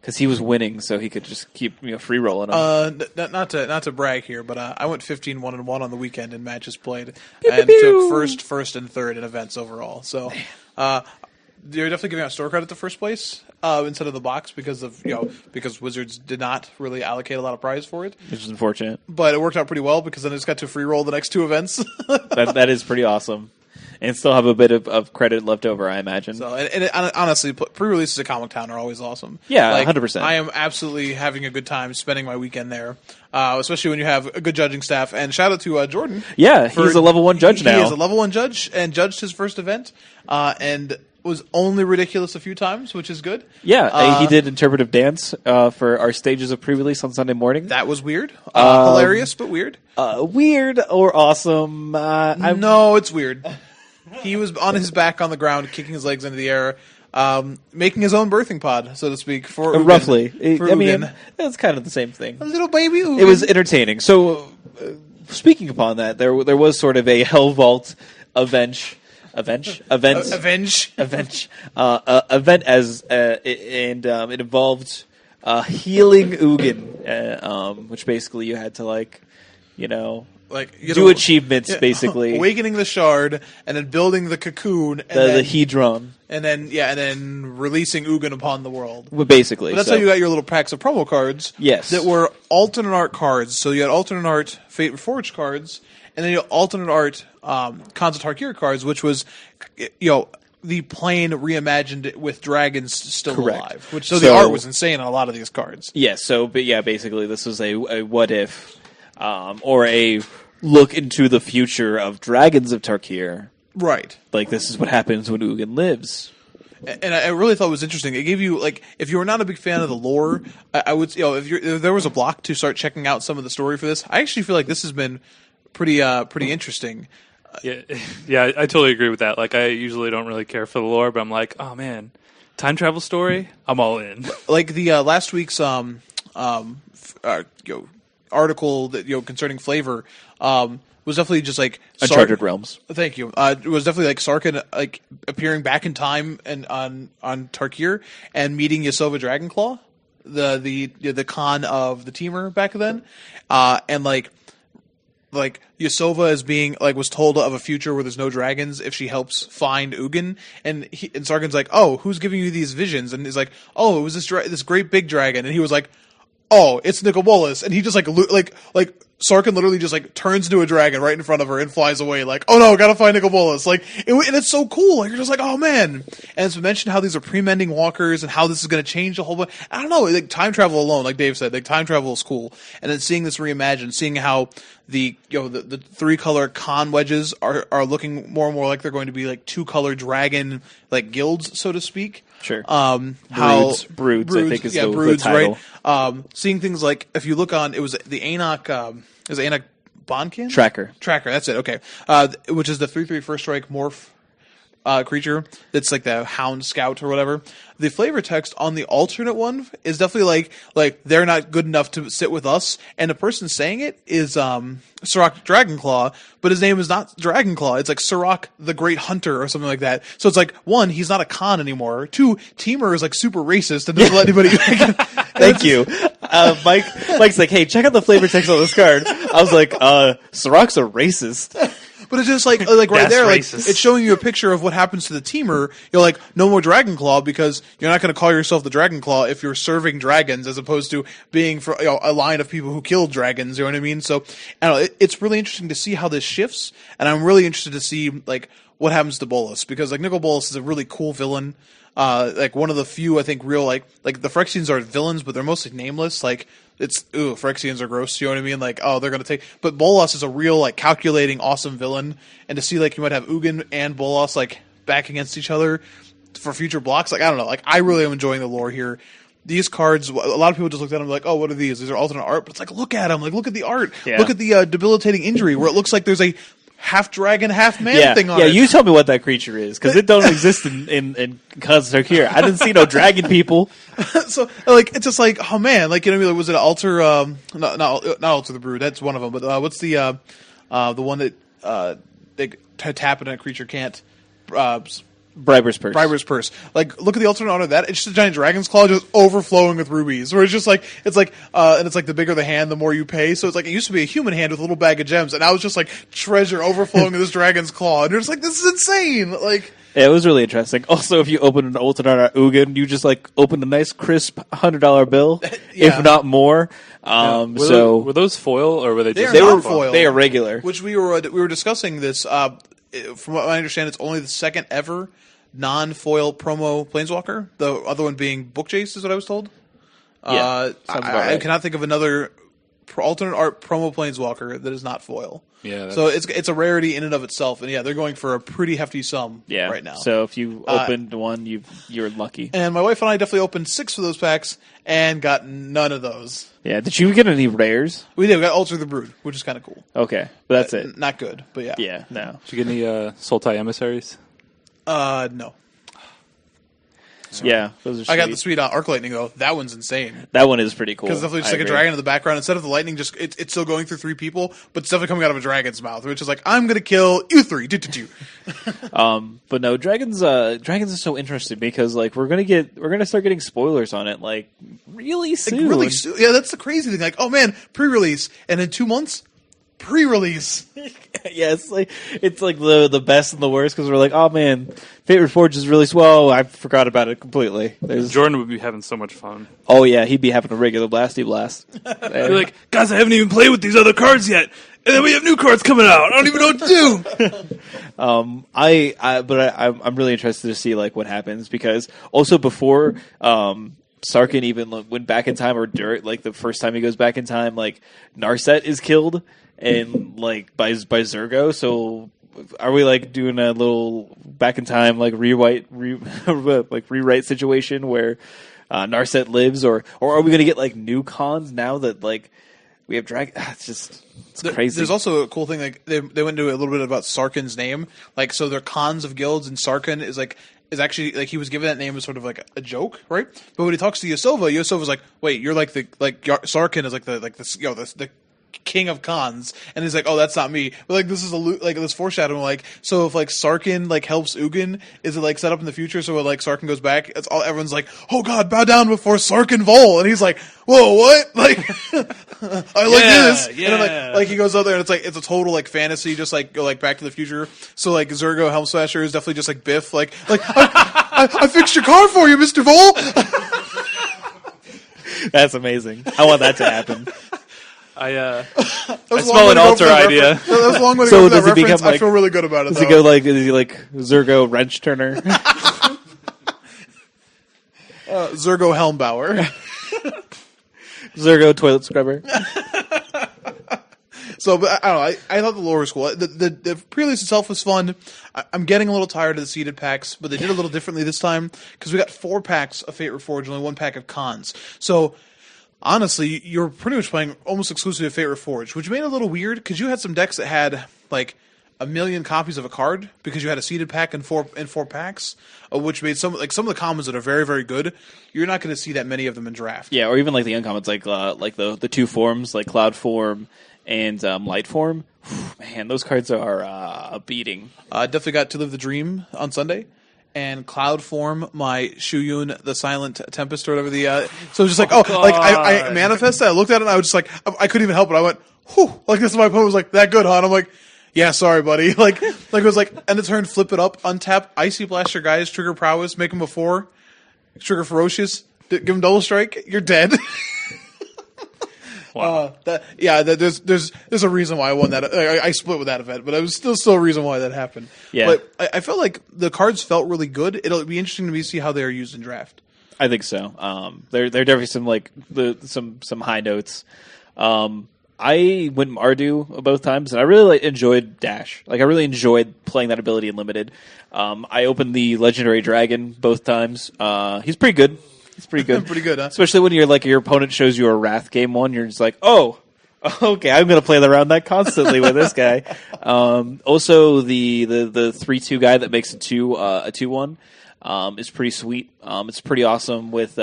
because he was winning, so he could just keep free rolling them. Not to brag here, but I went 15-1-1 on the weekend in matches played, and took first, and third in events overall. So. You're definitely giving out store credit to first place instead of the box because Wizards did not really allocate a lot of prize for it, which is unfortunate. But it worked out pretty well because then I just got to free roll the next 2 events. that is pretty awesome, and still have a bit of credit left over, I imagine. So, honestly, pre-releases at Comic Town are always awesome. Yeah, 100%. I am absolutely having a good time spending my weekend there, especially when you have a good judging staff. And shout out to Jordan. Yeah, he's a level 1 judge now. He is a level 1 judge and judged his first event, and was only ridiculous a few times, which is good. Yeah, he did interpretive dance for our stages of pre-release on Sunday morning. That was weird. Hilarious, but weird. Weird or awesome? No, it's weird. He was on his back on the ground, kicking his legs into the air, making his own birthing pod, so to speak. For Ugin. Roughly. It's kind of the same thing. A little baby Ugin. It was entertaining. So, speaking upon that, there was sort of a Hell Vault event event as and it involved healing Ugin, which basically you had to like you do achievements basically. Awakening the shard, and then building the cocoon, and the Hedron. and then releasing Ugin upon the world. Well, basically, But that's so. how you got your little packs of promo cards. Yes. That were alternate art cards. So you had alternate art Fate Reforged cards, and then you had alternate art Khans of Tarkir cards, which was, the plane reimagined with dragons still Correct. alive. So the art was insane on a lot of these cards. Yeah, basically this was a what if, or a look into the future of Dragons of Tarkir. Right. Like, this is what happens when Ugin lives. And I really thought it was interesting. It gave you, like, if you were not a big fan of the lore, I would, if there was a block to start checking out some of the story for this, I actually feel like this has been pretty interesting. Yeah, I totally agree with that. Like, I usually don't really care for the lore, but I'm like, oh man, time travel story, I'm all in. Like the last week's article that concerning flavor was definitely just like Uncharted Realms. Thank you. It was definitely like Sarkhan like appearing back in time and on Tarkir and meeting Yasova Dragonclaw, the Khan of the Temur back then, and like Yasova is being was told of a future where there's no dragons if she helps find Ugin, and Sarkhan's like, oh, who's giving you these visions? And he's like, oh, it was this great big dragon, and he was like, oh, it's Nicol Bolas, and he just like Sarkhan literally just like turns into a dragon right in front of her and flies away. Like, oh no, gotta find Nicol Bolas. Like, and it's so cool. Like, you're just like, oh man. And it's mentioned how these are pre-mending walkers and how this is going to change the whole. I don't know. Like, time travel alone, like Dave said, like time travel is cool. And then seeing this reimagined, seeing how the 3-color Khan wedges are looking more and more like they're going to be like 2-color dragon like guilds, so to speak. Sure. Broods, I think is the Broods, title. right? Seeing things like if you look on, it was the Anak. Is it Anak Bonkin? Tracker. That's it. Okay. Which is the 3/3 first strike morph creature. That's like the Hound Scout or whatever. The flavor text on the alternate one is definitely like they're not good enough to sit with us. And the person saying it is Sirach Dragonclaw, but his name is not Dragonclaw. It's like Sirach the Great Hunter or something like that. So it's like, 1, he's not a Khan anymore. 2, Temur is like super racist and doesn't let anybody. Thank you. Mike's like, hey, check out the flavor text on this card. I was like, Sirach's a racist. But it's just like right That's there, like racist. it's showing you a picture of what happens to the Temur. You're like, no more Dragonclaw because you're not going to call yourself the Dragonclaw if you're serving dragons as opposed to being for a line of people who killed dragons. You know what I mean? So I don't know. It's really interesting to see how this shifts, and I'm really interested to see like what happens to Bolas because like Nicol Bolas is a really cool villain. Like one of the few I think real like the Phyrexians are villains, but they're mostly nameless. Like Phyrexians are gross. You know what I mean? Like, oh, they're gonna take. But Bolas is a real like calculating, awesome villain, and to see like you might have Ugin and Bolas like back against each other for future blocks. Like I don't know. Like I really am enjoying the lore here. These cards, a lot of people just looked at them like, oh, what are these? These are alternate art, but it's like, look at them. Like, look at the art. Yeah. Look at the debilitating injury where it looks like there's a half dragon, half man thing on it. Yeah, you tell me what that creature is, because it don't exist in Khans of Tarkir. I didn't see no dragon people. So, like, it's just like, oh man, like, you know, was it Alter, not Alter the Brood, that's one of them, but what's the one that they tap and a creature can't, Briber's Purse. Briber's Purse. Like, look at the alternate art of that. It's just a giant dragon's claw just overflowing with rubies. Where it's just like, and it's like the bigger the hand, the more you pay. So it's like, it used to be a human hand with a little bag of gems, and now it's just like treasure overflowing with this dragon's claw. And you're just like, this is insane. Like, yeah, it was really interesting. Also, if you open an alternate Ugin, you just like open a nice crisp $100 bill, Yeah. if not more. Were those foil or were they just They are They not foil. They are regular. which we were discussing this, from what I understand, it's only the second ever non-foil promo Planeswalker. The other one being Book Chase is what I was told. Yeah, sounds about I right. cannot think of another alternate art promo Planeswalker that is not foil. Yeah, So it's a rarity in and of itself, and yeah, they're going for a pretty hefty sum right now. So if you opened one, you're lucky. And my wife and I definitely opened 6 of those packs and got none of those. Yeah. Did you get any rares? We did. We got Alter the Brood, which is kind of cool. Okay, but that's it. Not good, but yeah. Yeah. No. Did you get any Sultai emissaries? No. Yeah. Those are. I got sweet. the sweet Arc Lightning though. That one's insane. That one is pretty cool. Because definitely just I like a agree. dragon in the background. Instead of the lightning, just it's still going through 3 people, but it's definitely coming out of a dragon's mouth, which is like, I'm gonna kill you 3. Do. But no, dragons is so interesting because like we're gonna start getting spoilers on it like really soon. Like really soon. Yeah, that's the crazy thing. Like, oh man, pre-release, and in 2 months, pre-release. Yeah, it's like the best and the worst because we're like, oh man, Fate Reforged is really slow. I forgot about it completely. Jordan would be having so much fun. Oh yeah, he'd be having a regular blasty blast. You're like, guys, I haven't even played with these other cards yet, and then we have new cards coming out. I don't even know what to do. I'm really interested to see like what happens because also before Sarkin even went back in time or during like the first time he goes back in time, like Narset is killed and like by Zergo. So are we like doing a little back in time like rewrite situation where Narset lives, or are we going to get like new cons now that like we have drag? It's crazy. There's also a cool thing like they went into a little bit about Sarkin's name. Like so, they're cons of guilds, and Sarkin is actually like he was given that name as sort of like a joke, right? But when he talks to Yosova's like, wait, you're like Sarkin is like the king of cons, and he's like, oh, that's not me. But like this is this foreshadowing. Like so, if like Sarkin like helps Ugin, is it like set up in the future? So when like Sarkin goes back, it's all everyone's like, oh god, bow down before Sarkin Vol, and he's like, whoa, what? Like I like this, yeah. and then like he goes out there, and it's a total like fantasy, just like go like Back to the Future. So like Zergo Helm Smasher is definitely just like Biff, like I fixed your car for you, Mr. Vol. That's amazing. I want that to happen. I smell an alter idea. That was a long way to So go for does that it become, reference. like- I feel really good about it. Is Though. he like Zergo Wrench Turner? Zergo Helmbauer. Zergo Toilet Scrubber? So, but I don't know. I thought the lore was cool. The pre-release itself was fun. I'm getting a little tired of the seeded packs, but they did a little differently this time because we got 4 packs of Fate Reforged, only 1 pack of cons. So, honestly, you're pretty much playing almost exclusively of Fate Reforged, which made it a little weird because you had some decks that had like 1 million copies of a card because you had a seeded pack in four packs, which made some of the commons that are very, very good. You're not going to see that many of them in draft. Yeah, or even like the uncommons, like the 2 forms, like Cloud Form and Light Form. Man, those cards are a beating. Definitely got To Live the Dream on Sunday. And Cloud Form, my Shuyun, the Silent Tempest, or whatever so it was just like, I manifested. I looked at it, and I was just like, I couldn't even help it. I went, whew, like this. My opponent was like, that good, huh? And I'm like, yeah, sorry, buddy. Like it was like, end of turn, flip it up, untap, Icy Blast your guys, trigger prowess, make him a 4, trigger ferocious, give him double strike, you're dead. Wow. There's a reason why I won that. I split with that event, but it was still a reason why that happened. Yeah. But I felt like the cards felt really good. It'll be interesting to me to see how they are used in draft. I think so. There are definitely some like some high notes. I went Mardu both times, and I really enjoyed Dash. Like I really enjoyed playing that ability in limited. I opened the Legendary Dragon both times. He's pretty good. It's pretty good. Pretty good, huh? Especially when you're like your opponent shows you a Wrath game 1, you're just like, oh, okay, I'm gonna play around that constantly with this guy. Also, the 3/2 guy that makes a 2/1 is pretty sweet. It's pretty awesome with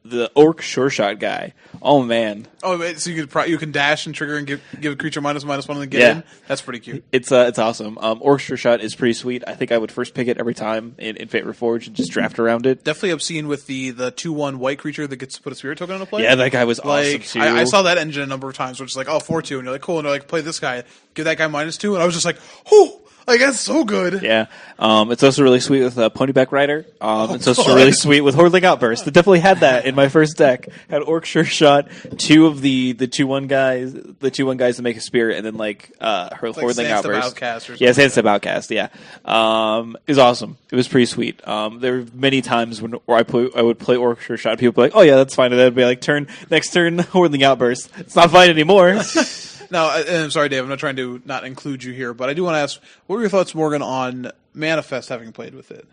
the Orc Sure Shot guy. Oh man! Oh, wait, so you can dash and trigger and give a creature -1/-1 and then get in. That's pretty cute. It's awesome. Orc Sure Shot is pretty sweet. I think I would first pick it every time in Fate Reforged and just draft around it. Definitely obscene with the 2/1 white creature that gets to put a spirit token into play. Yeah, that guy was awesome Like too. I saw that engine a number of times, which is like, oh, 4/2, and you're like, cool, and they're like, play this guy, give that guy -2, and I was just like, whew. Like, that's so good. Yeah. It's also really sweet with Ponyback Rider. It's also really sweet with Hordling Outburst. It definitely had that in my first deck. Had Orc Sure Shot, 2 of the 2/1 guys, that make a spirit, and then Hordling Outburst. Outcast or Yeah, Sandstep Outcast, yeah. It was awesome. It was pretty sweet. There were many times where I would play Orc Sure Shot, people would be like, oh yeah, that's fine, and then it'd be like, next turn, Hordling Outburst. It's not fine anymore. Now, and I'm sorry, Dave, I'm not trying to not include you here, but I do want to ask, what were your thoughts, Morgan, on Manifest having played with it?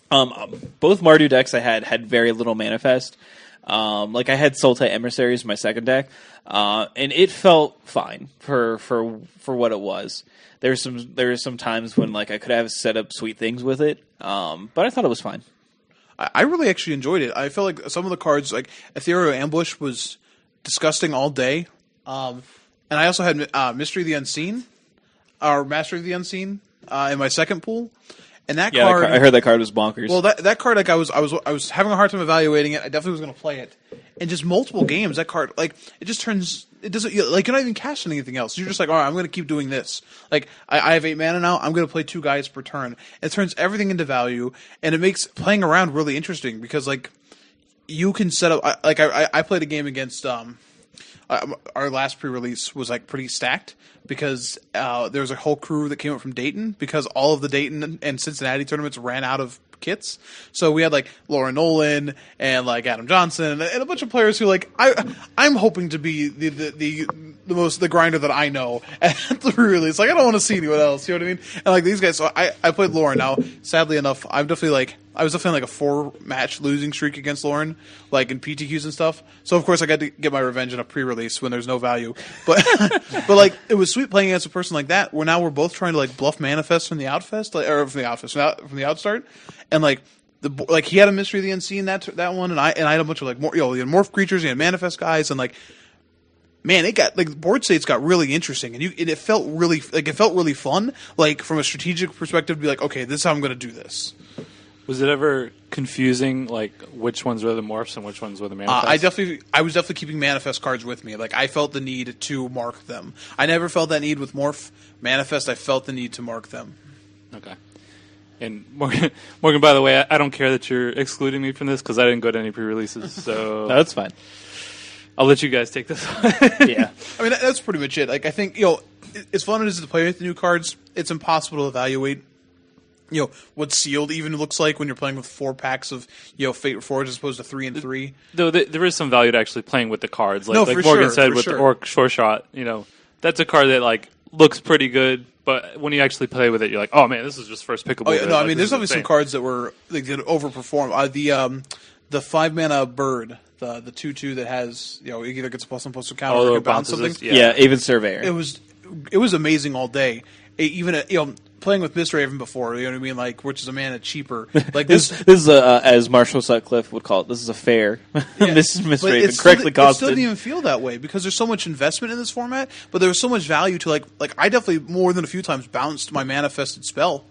Both Mardu decks I had very little Manifest. Like I had Sultai Emissaries in my second deck, and it felt fine for what it was. There were some times when like I could have set up sweet things with it, but I thought it was fine. I really actually enjoyed it. I felt like some of the cards, like Ethereal Ambush, was disgusting all day. And I also had Mystery of the Unseen, or Mastery of the Unseen, in my second pool. And that card, I heard that card was bonkers. well, that card, like I was having a hard time evaluating it. I definitely was going to play it. In just multiple games, that card, like it just turns it doesn't like you're not even casting anything else. You're just like, all right, I'm going to keep doing this. Like I have 8 mana now. I'm going to play 2 guys per turn. It turns everything into value, and it makes playing around really interesting because like you can set up. I played a game against our last pre-release was like pretty stacked because there was a whole crew that came up from Dayton because all of the Dayton and Cincinnati tournaments ran out of kits. So we had like Laura Nolan and like Adam Johnson and a bunch of players who like I'm hoping to be the grinder that I know at the release. Like I don't want to see anyone else. You know what I mean? And like these guys. So I played Lauren. Now sadly enough, I was definitely like a 4-match losing streak against Lauren, like in PTQs and stuff. So of course I got to get my revenge in a pre-release when there's no value. But but like it was sweet playing against a person like that. Where now we're both trying to like bluff manifest from the outfest, or from the outfest from the outstart, and like he had a Mystery of the Unseen that one, and I had a bunch of like more morph creatures, and manifest guys, and like. Man, it got like board states got really interesting, and it felt really fun. Like from a strategic perspective, to be like, okay, this is how I'm going to do this. Was it ever confusing, like which ones were the morphs and which ones were the manifests? I was definitely keeping manifest cards with me. Like I felt the need to mark them. I never felt that need with morph manifest. I felt the need to mark them. Okay. And Morgan, by the way, I don't care that you're excluding me from this because I didn't go to any pre-releases. So No, that's fine. I'll let you guys take this. Yeah. I mean, that's pretty much it. Like I think as fun as it is to play with the new cards, it's impossible to evaluate. What sealed even looks like when you're playing with 4 packs of Fate Reforged as opposed to 3 and 3. Though there is some value to actually playing with the cards, like for Morgan sure, said for with sure. the Orc Shore Shot. That's a card that like looks pretty good, but when you actually play with it, you're like, oh man, this is just first pickable. Oh yeah, good. no, I Like, mean, this there's is obviously some insane. cards that were like that overperform. The 5-mana bird, the 2/2 that has it either gets a +1/+2 counter or Oh, it it can bounce bounces something. it? Yeah, Aven Surveyor. It was amazing all day. Even playing with Mist Raven before, you know what I mean, like which is a mana cheaper. Like This is as Marshall Sutcliffe would call it. This is a fair Miss But Raven, it correctly still costed. didn't even feel that way because there's so much investment in this format, but there was so much value to like I definitely more than a few times bounced my manifested spell.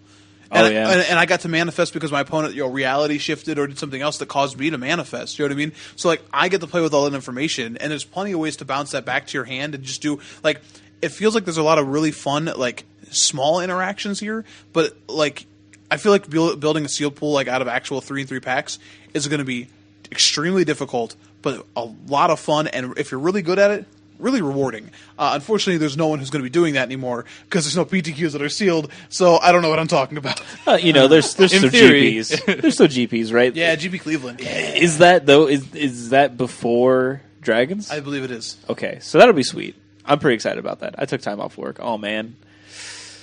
And Oh, yeah. and I got to manifest because my opponent, reality shifted or did something else that caused me to manifest. You know what I mean? So like I get to play with all that information, and there's plenty of ways to bounce that back to your hand and just do like it feels like there's a lot of really fun like small interactions here, but like I feel like building a sealed pool like out of actual 3 and 3 packs is going to be extremely difficult, but a lot of fun, and if you're really good at it, really rewarding. Unfortunately, there's no one who's going to be doing that anymore because there's no PTQs that are sealed, so I don't know what I'm talking about. There's still theory. GPs. There's still GPs, right? Yeah, GB Cleveland. Is that though? Is that before Dragons? I believe it is. Okay, so that'll be sweet. I'm pretty excited about that. I took time off work. Oh man,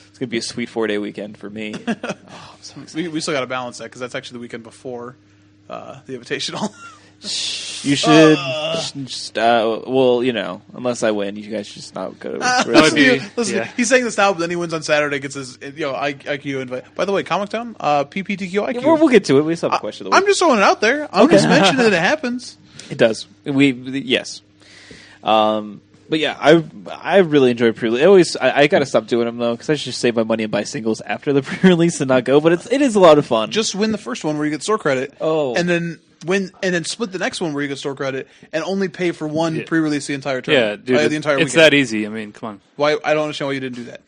it's gonna be a sweet 4-day weekend for me. Oh, I'm so excited. We still got to balance that because that's actually the weekend before the Invitational. You should just unless I win, you guys should just not go. would be- Listen, yeah. he's saying this now, but then he wins on Saturday, gets his IQ invite. By the way, Comic Town, PPTQ IQ. We'll get to it. We still have a question of the week. I'm just throwing it out there. I'm just mentioning that it happens. It does. Yes. But yeah, I really enjoy pre-release. I got to stop doing them though because I should just save my money and buy singles after the pre-release and not go. But it is a lot of fun. Just win the first one where you get store credit. Oh. and then split the next one where you get store credit and only pay for one Yeah. pre-release the entire term. Yeah, dude, the entire it's weekend. that easy. I mean, come on. Why I don't understand why you didn't do that.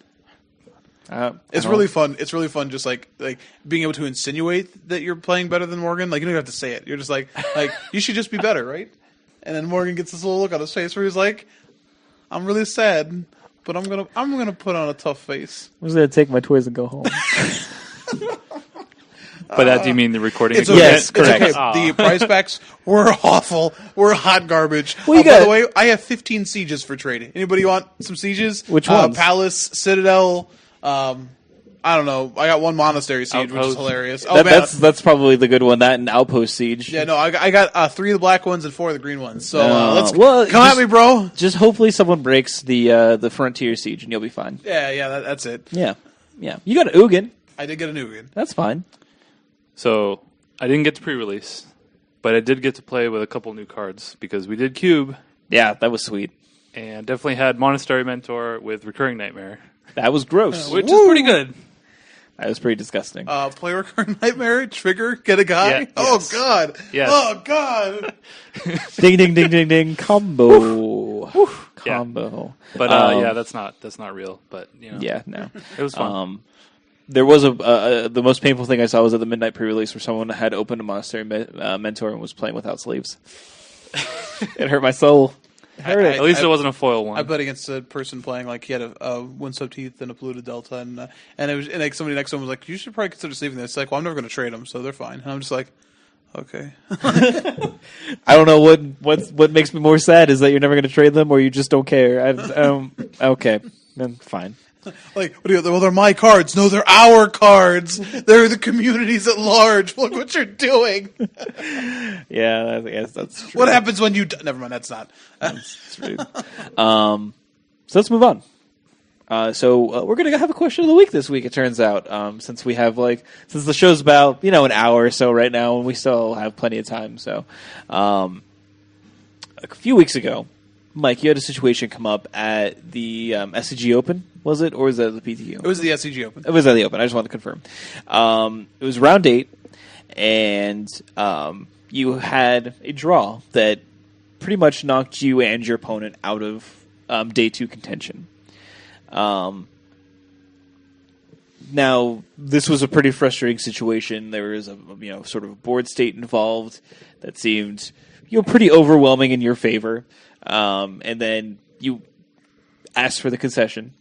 It's I don't- really fun. It's really fun, just like being able to insinuate that you're playing better than Morgan. Like you don't even have to say it. You're just like you should just be better, right? And then Morgan gets this little look on his face where he's like, "I'm really sad, but I'm gonna put on a tough face." I'm just gonna take my toys and go home. By that, do you mean the recording? It's equipment? okay. Yes, correct. It's okay. The prize packs were awful. We're hot garbage. Well, you By got- the way, I have 15 sieges for trade. Anybody want some sieges? Which ones? Palace, Citadel. I don't know. I got one monastery siege, which is Outpost. hilarious. Oh man, That's probably the good one. That and Outpost Siege. yeah. No, I got 3 of the black ones and 4 of the green ones. So let's well, come at me, bro. Just hopefully someone breaks the Frontier Siege and you'll be fine. Yeah. That's it. Yeah. You got Ugin. I did get a new one. That's fine. So I didn't get to pre-release, but I did get to play with a couple new cards because we did Cube Yeah, that was sweet. and definitely had Monastery Mentor with Recurring Nightmare, That was gross. which is pretty good. That was pretty disgusting. Play Recurring Nightmare, trigger, get a guy. Yeah, Oh yes. god. Yes. Oh god. Ding, ding, ding, ding, ding. Combo. combo. But yeah, that's not real. But Yeah, no. it was fun. There was the most painful thing I saw was at the midnight pre-release where someone had opened a Monastery Mentor and was playing without sleeves. It hurt my soul. At least it wasn't a foil one. I bet against a person playing like he had a Windsub Teeth and a Polluted Delta, and it was and like somebody next to him was like, "You should probably consider saving this." It's like, "Well, I'm never going to trade them, so they're fine." And I'm just like, "Okay." I don't know what makes me more sad is that you're never going to trade them or you just don't care. Okay, then fine. Like, what do you? Well, they're my cards. No, they're our cards. They're the communities at large. Look what you're doing. Yeah, I guess that's true. What happens when you? Never mind. That's not. That's rude. So let's move on. So we're gonna have a question of the week this week. It turns out, since we have since the show's about an hour or so right now, and we still have plenty of time. So, a few weeks ago, Mike, you had a situation come up at the SCG Open. Was it, or was that the PTQ? It was the SCG Open. It was at the Open. I just wanted to confirm. It was round 8, and you had a draw that pretty much knocked you and your opponent out of day 2 contention. Now, this was a pretty frustrating situation. There was a sort of a board state involved that seemed pretty overwhelming in your favor, and then you asked for the concession.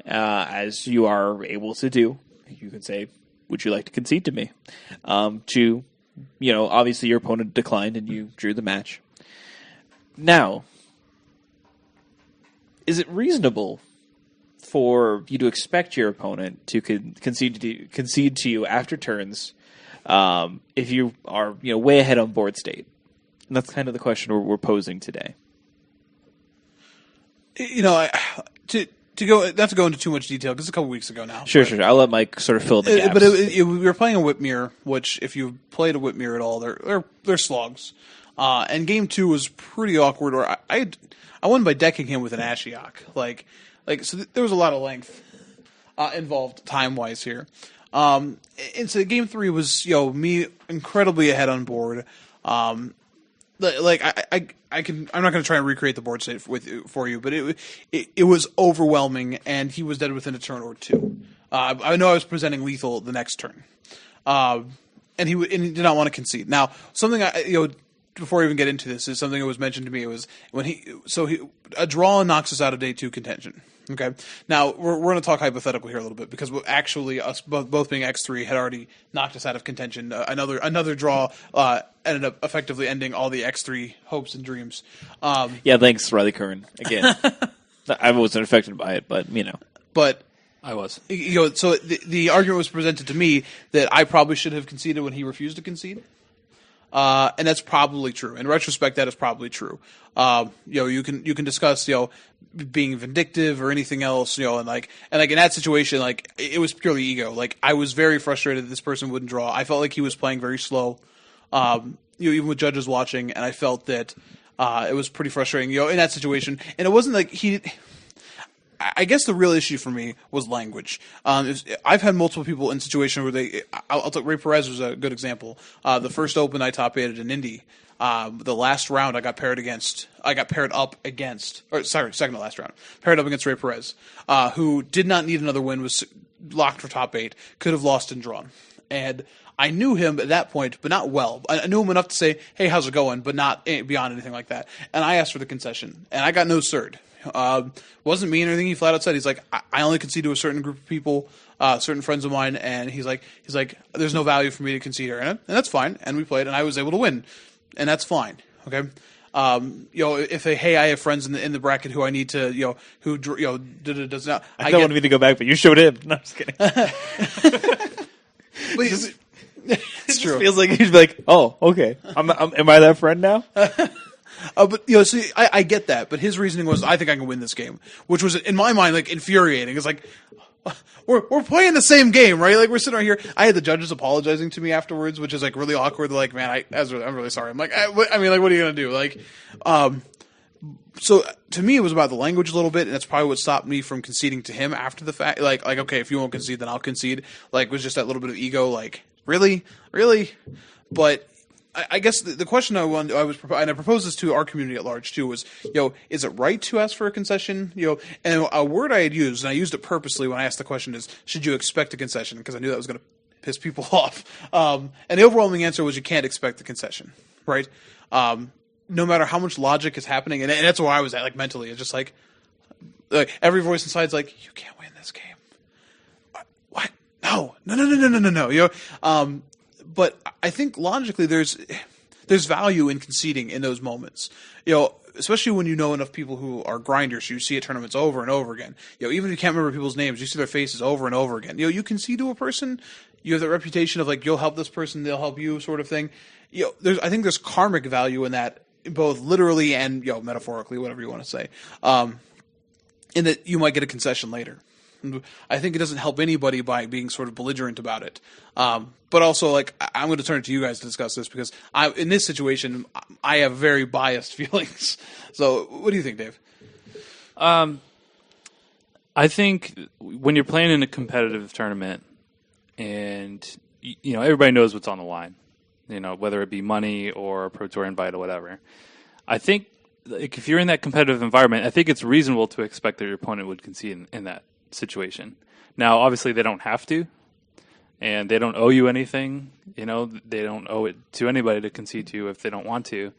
As you are able to do, you can say, "Would you like to concede to me?" Obviously your opponent declined and you drew the match. Now, is it reasonable for you to expect your opponent to concede to you after turns if you are way ahead on board state? And that's kind of the question we're posing today. To go not to go into too much detail because it's a couple weeks ago now. Sure. I'll let Mike sort of fill the gaps. But we were playing a Whitmere, which if you've played a Whitmere at all, they're slogs. And game 2 was pretty awkward. Or I won by decking him with an Ashiok. So there was a lot of length involved time wise here. And so game 3 was me incredibly ahead on board. I'm not going to try and recreate the board state for you, but it was overwhelming, and he was dead within a turn or 2. I know I was presenting lethal the next turn, and he did not want to concede. Now, something before I even get into this is something that was mentioned to me. It was when a draw knocks us out of day 2 contention. Okay. Now we're going to talk hypothetical here a little bit because actually us both being X3 had already knocked us out of contention. Another draw ended up effectively ending all the X3 hopes and dreams. Yeah, thanks, Riley Curran. Again, I wasn't affected by it, but But I was. So the argument was presented to me that I probably should have conceded when he refused to concede. And that's probably true. In retrospect, that is probably true. You can discuss, being vindictive or anything else, and in that situation, it was purely ego. I was very frustrated that this person wouldn't draw. I felt like he was playing very slow, even with judges watching, and I felt that, it was pretty frustrating, in that situation. And it wasn't like I guess the real issue for me was language. I've had multiple people in situations where I'll take Ray Perez was a good example. The first Open I top 8'd in Indy. The last round I got paired up against second to last round, paired up against Ray Perez, who did not need another win, was locked for top 8, could have lost and drawn. And I knew him at that point, but not well. I knew him enough to say, "Hey, how's it going?" but not beyond anything like that. And I asked for the concession, and I got no third. Wasn't mean or anything. He flat out said, he's like, I only concede to a certain group of people, certain friends of mine, and he's like, there's no value for me to concede here, and that's fine. And we played, and I was able to win, and that's fine. Okay. If they, hey, I have friends in the bracket who I need to, who does not. I don't want me to go back, but you showed him. No, I'm just kidding. It's true. It feels like he's like, oh, okay. Am I that friend now? But see, I get that, but his reasoning was, I think I can win this game, which was in my mind infuriating. It's like we're playing the same game, right? We're sitting right here. I had the judges apologizing to me afterwards, which is really awkward. They're like, "Man, I'm really sorry." I'm like, what are you gonna do? So to me, it was about the language a little bit, and that's probably what stopped me from conceding to him after the fact. Okay, if you won't concede, then I'll concede. It was just that little bit of ego. Really, but. I guess the question and I proposed this to our community at large too, was, is it right to ask for a concession? And a word I had used, and I used it purposely when I asked the question, is, should you expect a concession? Because I knew that was going to piss people off. And the overwhelming answer was, you can't expect the concession, right? No matter how much logic is happening, and that's where I was at, like, mentally. It's just like every voice inside's like, you can't win this game. What? No. But I think logically there's value in conceding in those moments. Especially when you know enough people who are grinders, you see at tournaments over and over again. Even if you can't remember people's names, you see their faces over and over again. You concede to a person, you have that reputation of, like, you'll help this person, they'll help you, sort of thing. I think there's karmic value in that, both literally and metaphorically, whatever you want to say. In that you might get a concession later. I think it doesn't help anybody by being sort of belligerent about it. But also, like, I'm going to turn it to you guys to discuss this, because in this situation, I have very biased feelings. So what do you think, Dave? I think when you're playing in a competitive tournament and, everybody knows what's on the line, whether it be money or a Pro Tour invite or whatever. I think, like, if you're in that competitive environment, I think it's reasonable to expect that your opponent would concede in that situation. Now, obviously, they don't have to, and they don't owe you anything. They don't owe it to anybody to concede to you if they don't want to.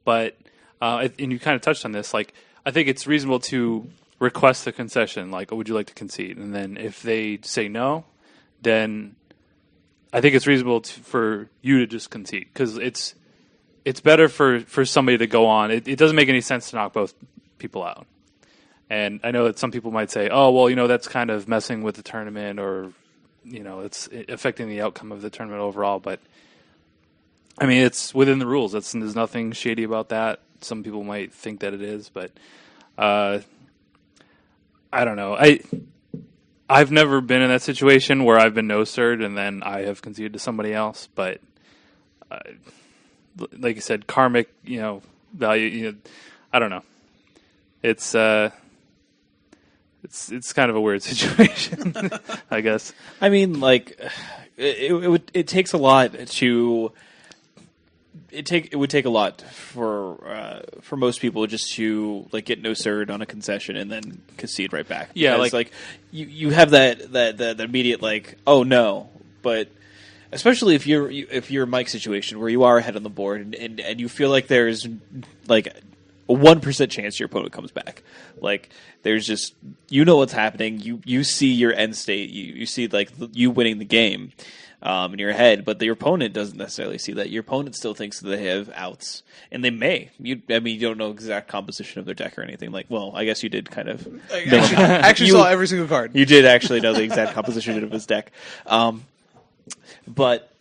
But and you kind of touched on this. Like, I think it's reasonable to request a concession. Like, would you like to concede? And then if they say no, then I think it's reasonable for you to just concede, because it's better for somebody to go on. It doesn't make any sense to knock both people out. And I know that some people might say, oh, well, that's kind of messing with the tournament, or, it's affecting the outcome of the tournament overall. But, I mean, it's within the rules. There's nothing shady about that. Some people might think that it is, but I don't know. I've never been in that situation where I've been no-sirred and then I have conceded to somebody else. But, like you said, karmic, value, I don't know. It's kind of a weird situation, I guess. I mean, like, it takes a lot to. It would take a lot for most people just to, like, get no-sirred on a concession and then concede right back. Yeah, because, like you have that immediate, like, oh no, but especially if you're in Mike's situation where you are ahead on the board and you feel like there's, like, a 1% chance your opponent comes back. Like, there's just, what's happening. You see your end state. You see, like, you winning the game in your head, but your opponent doesn't necessarily see that. Your opponent still thinks that they have outs, and they may. You don't know exact composition of their deck or anything. Like, well, I guess you did kind of. I actually saw every single card. You did actually know the exact composition of his deck, but.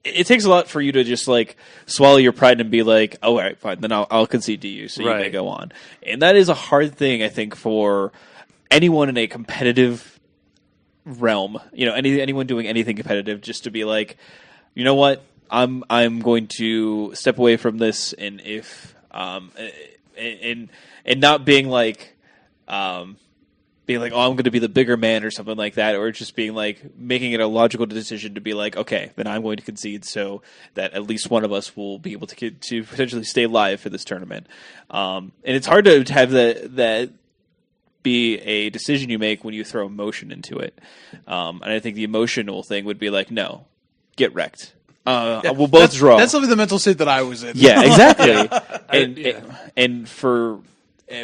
It takes a lot for you to just, like, swallow your pride and be like, oh, all right, fine, then I'll concede to you, so you may go on. And that is a hard thing, I think, for anyone in a competitive realm. Anyone doing anything competitive, just to be like, you know what, I'm going to step away from this, and if and not being like. Being like, oh, I'm going to be the bigger man or something like that, or just being like, making it a logical decision to be like, okay, then I'm going to concede so that at least one of us will be able to potentially stay alive for this tournament. And it's hard to have that be a decision you make when you throw emotion into it. And I think the emotional thing would be like, no, get wrecked. We'll both draw. That's something the mental state that I was in. Yeah, exactly. And for.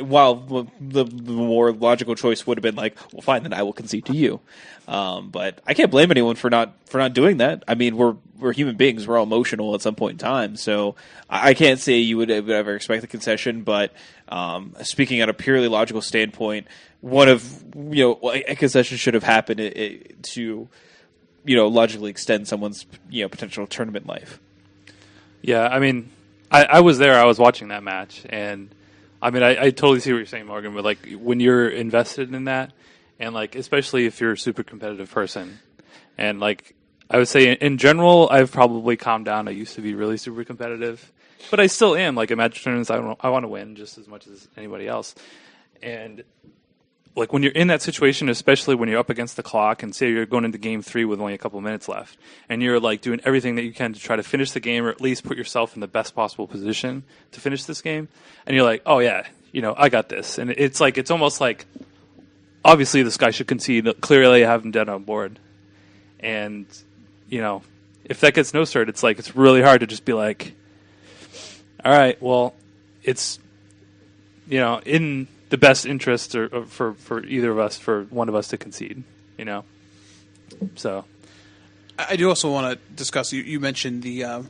While the more logical choice would have been like, well, fine, then I will concede to you. But I can't blame anyone for not doing that. I mean, we're human beings. We're all emotional at some point in time. So I can't say you would ever expect the concession. But speaking at a purely logical standpoint, a concession should have happened to logically extend someone's potential tournament life. Yeah, I mean, I was there. I was watching that match, and. I mean, I totally see what you're saying, Morgan, but, like, when you're invested in that, and, like, especially if you're a super competitive person, and, like, I would say in general, I've probably calmed down. I used to be really super competitive, but I still am. Like, in Magic tournaments, I want to win just as much as anybody else. And like when you're in that situation, especially when you're up against the clock, and say you're going into game 3 with only a couple minutes left, and you're like doing everything that you can to try to finish the game, or at least put yourself in the best possible position to finish this game, and you're like, oh yeah, I got this, and it's almost like, obviously this guy should concede. Clearly, I have him dead on board, and if that gets no cert, it's really hard to just be like, all right, well, it's in the best interest or for either of us, for one of us to concede, So, I do also want to discuss. You mentioned the,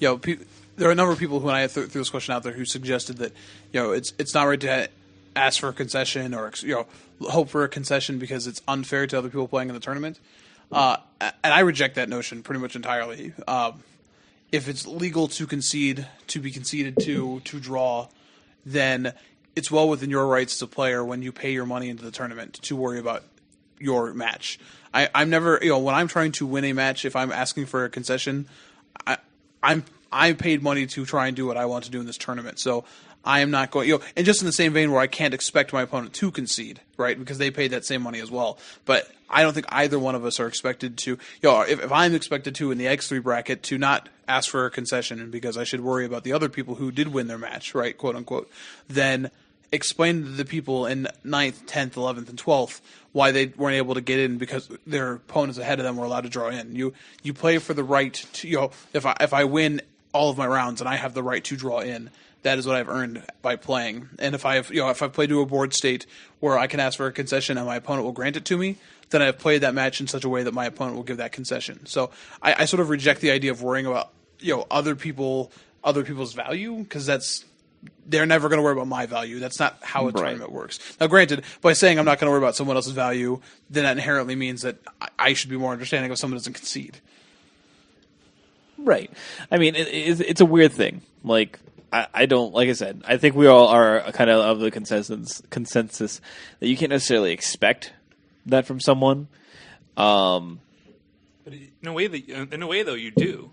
there are a number of people who, when I threw this question out there, who suggested that it's not right to ask for a concession or hope for a concession because it's unfair to other people playing in the tournament. And I reject that notion pretty much entirely. If it's legal to concede, to be conceded to draw, then it's well within your rights as a player when you pay your money into the tournament to worry about your match. I'm never, when I'm trying to win a match, if I'm asking for a concession, I paid money to try and do what I want to do in this tournament. So I am not going, and just in the same vein where I can't expect my opponent to concede, right? Because they paid that same money as well. But I don't think either one of us are expected to, if I'm expected to in the X3 bracket to not ask for a concession and because I should worry about the other people who did win their match, right? Quote unquote, then explain to the people in 9th, 10th, 11th, and 12th why they weren't able to get in because their opponents ahead of them were allowed to draw in. You play for the right to, if I win all of my rounds and I have the right to draw in, that is what I've earned by playing. And if I've played to a board state where I can ask for a concession and my opponent will grant it to me, then I've played that match in such a way that my opponent will give that concession. So I sort of reject the idea of worrying about other people's value, because they're never going to worry about my value. That's not how a tournament works. Now, granted, by saying I'm not going to worry about someone else's value, then that inherently means that I should be more understanding if someone doesn't concede. Right. I mean, it's a weird thing. Like, I don't, like I said, I think we all are kind of the consensus that you can't necessarily expect that from someone. But in a way, though, you do.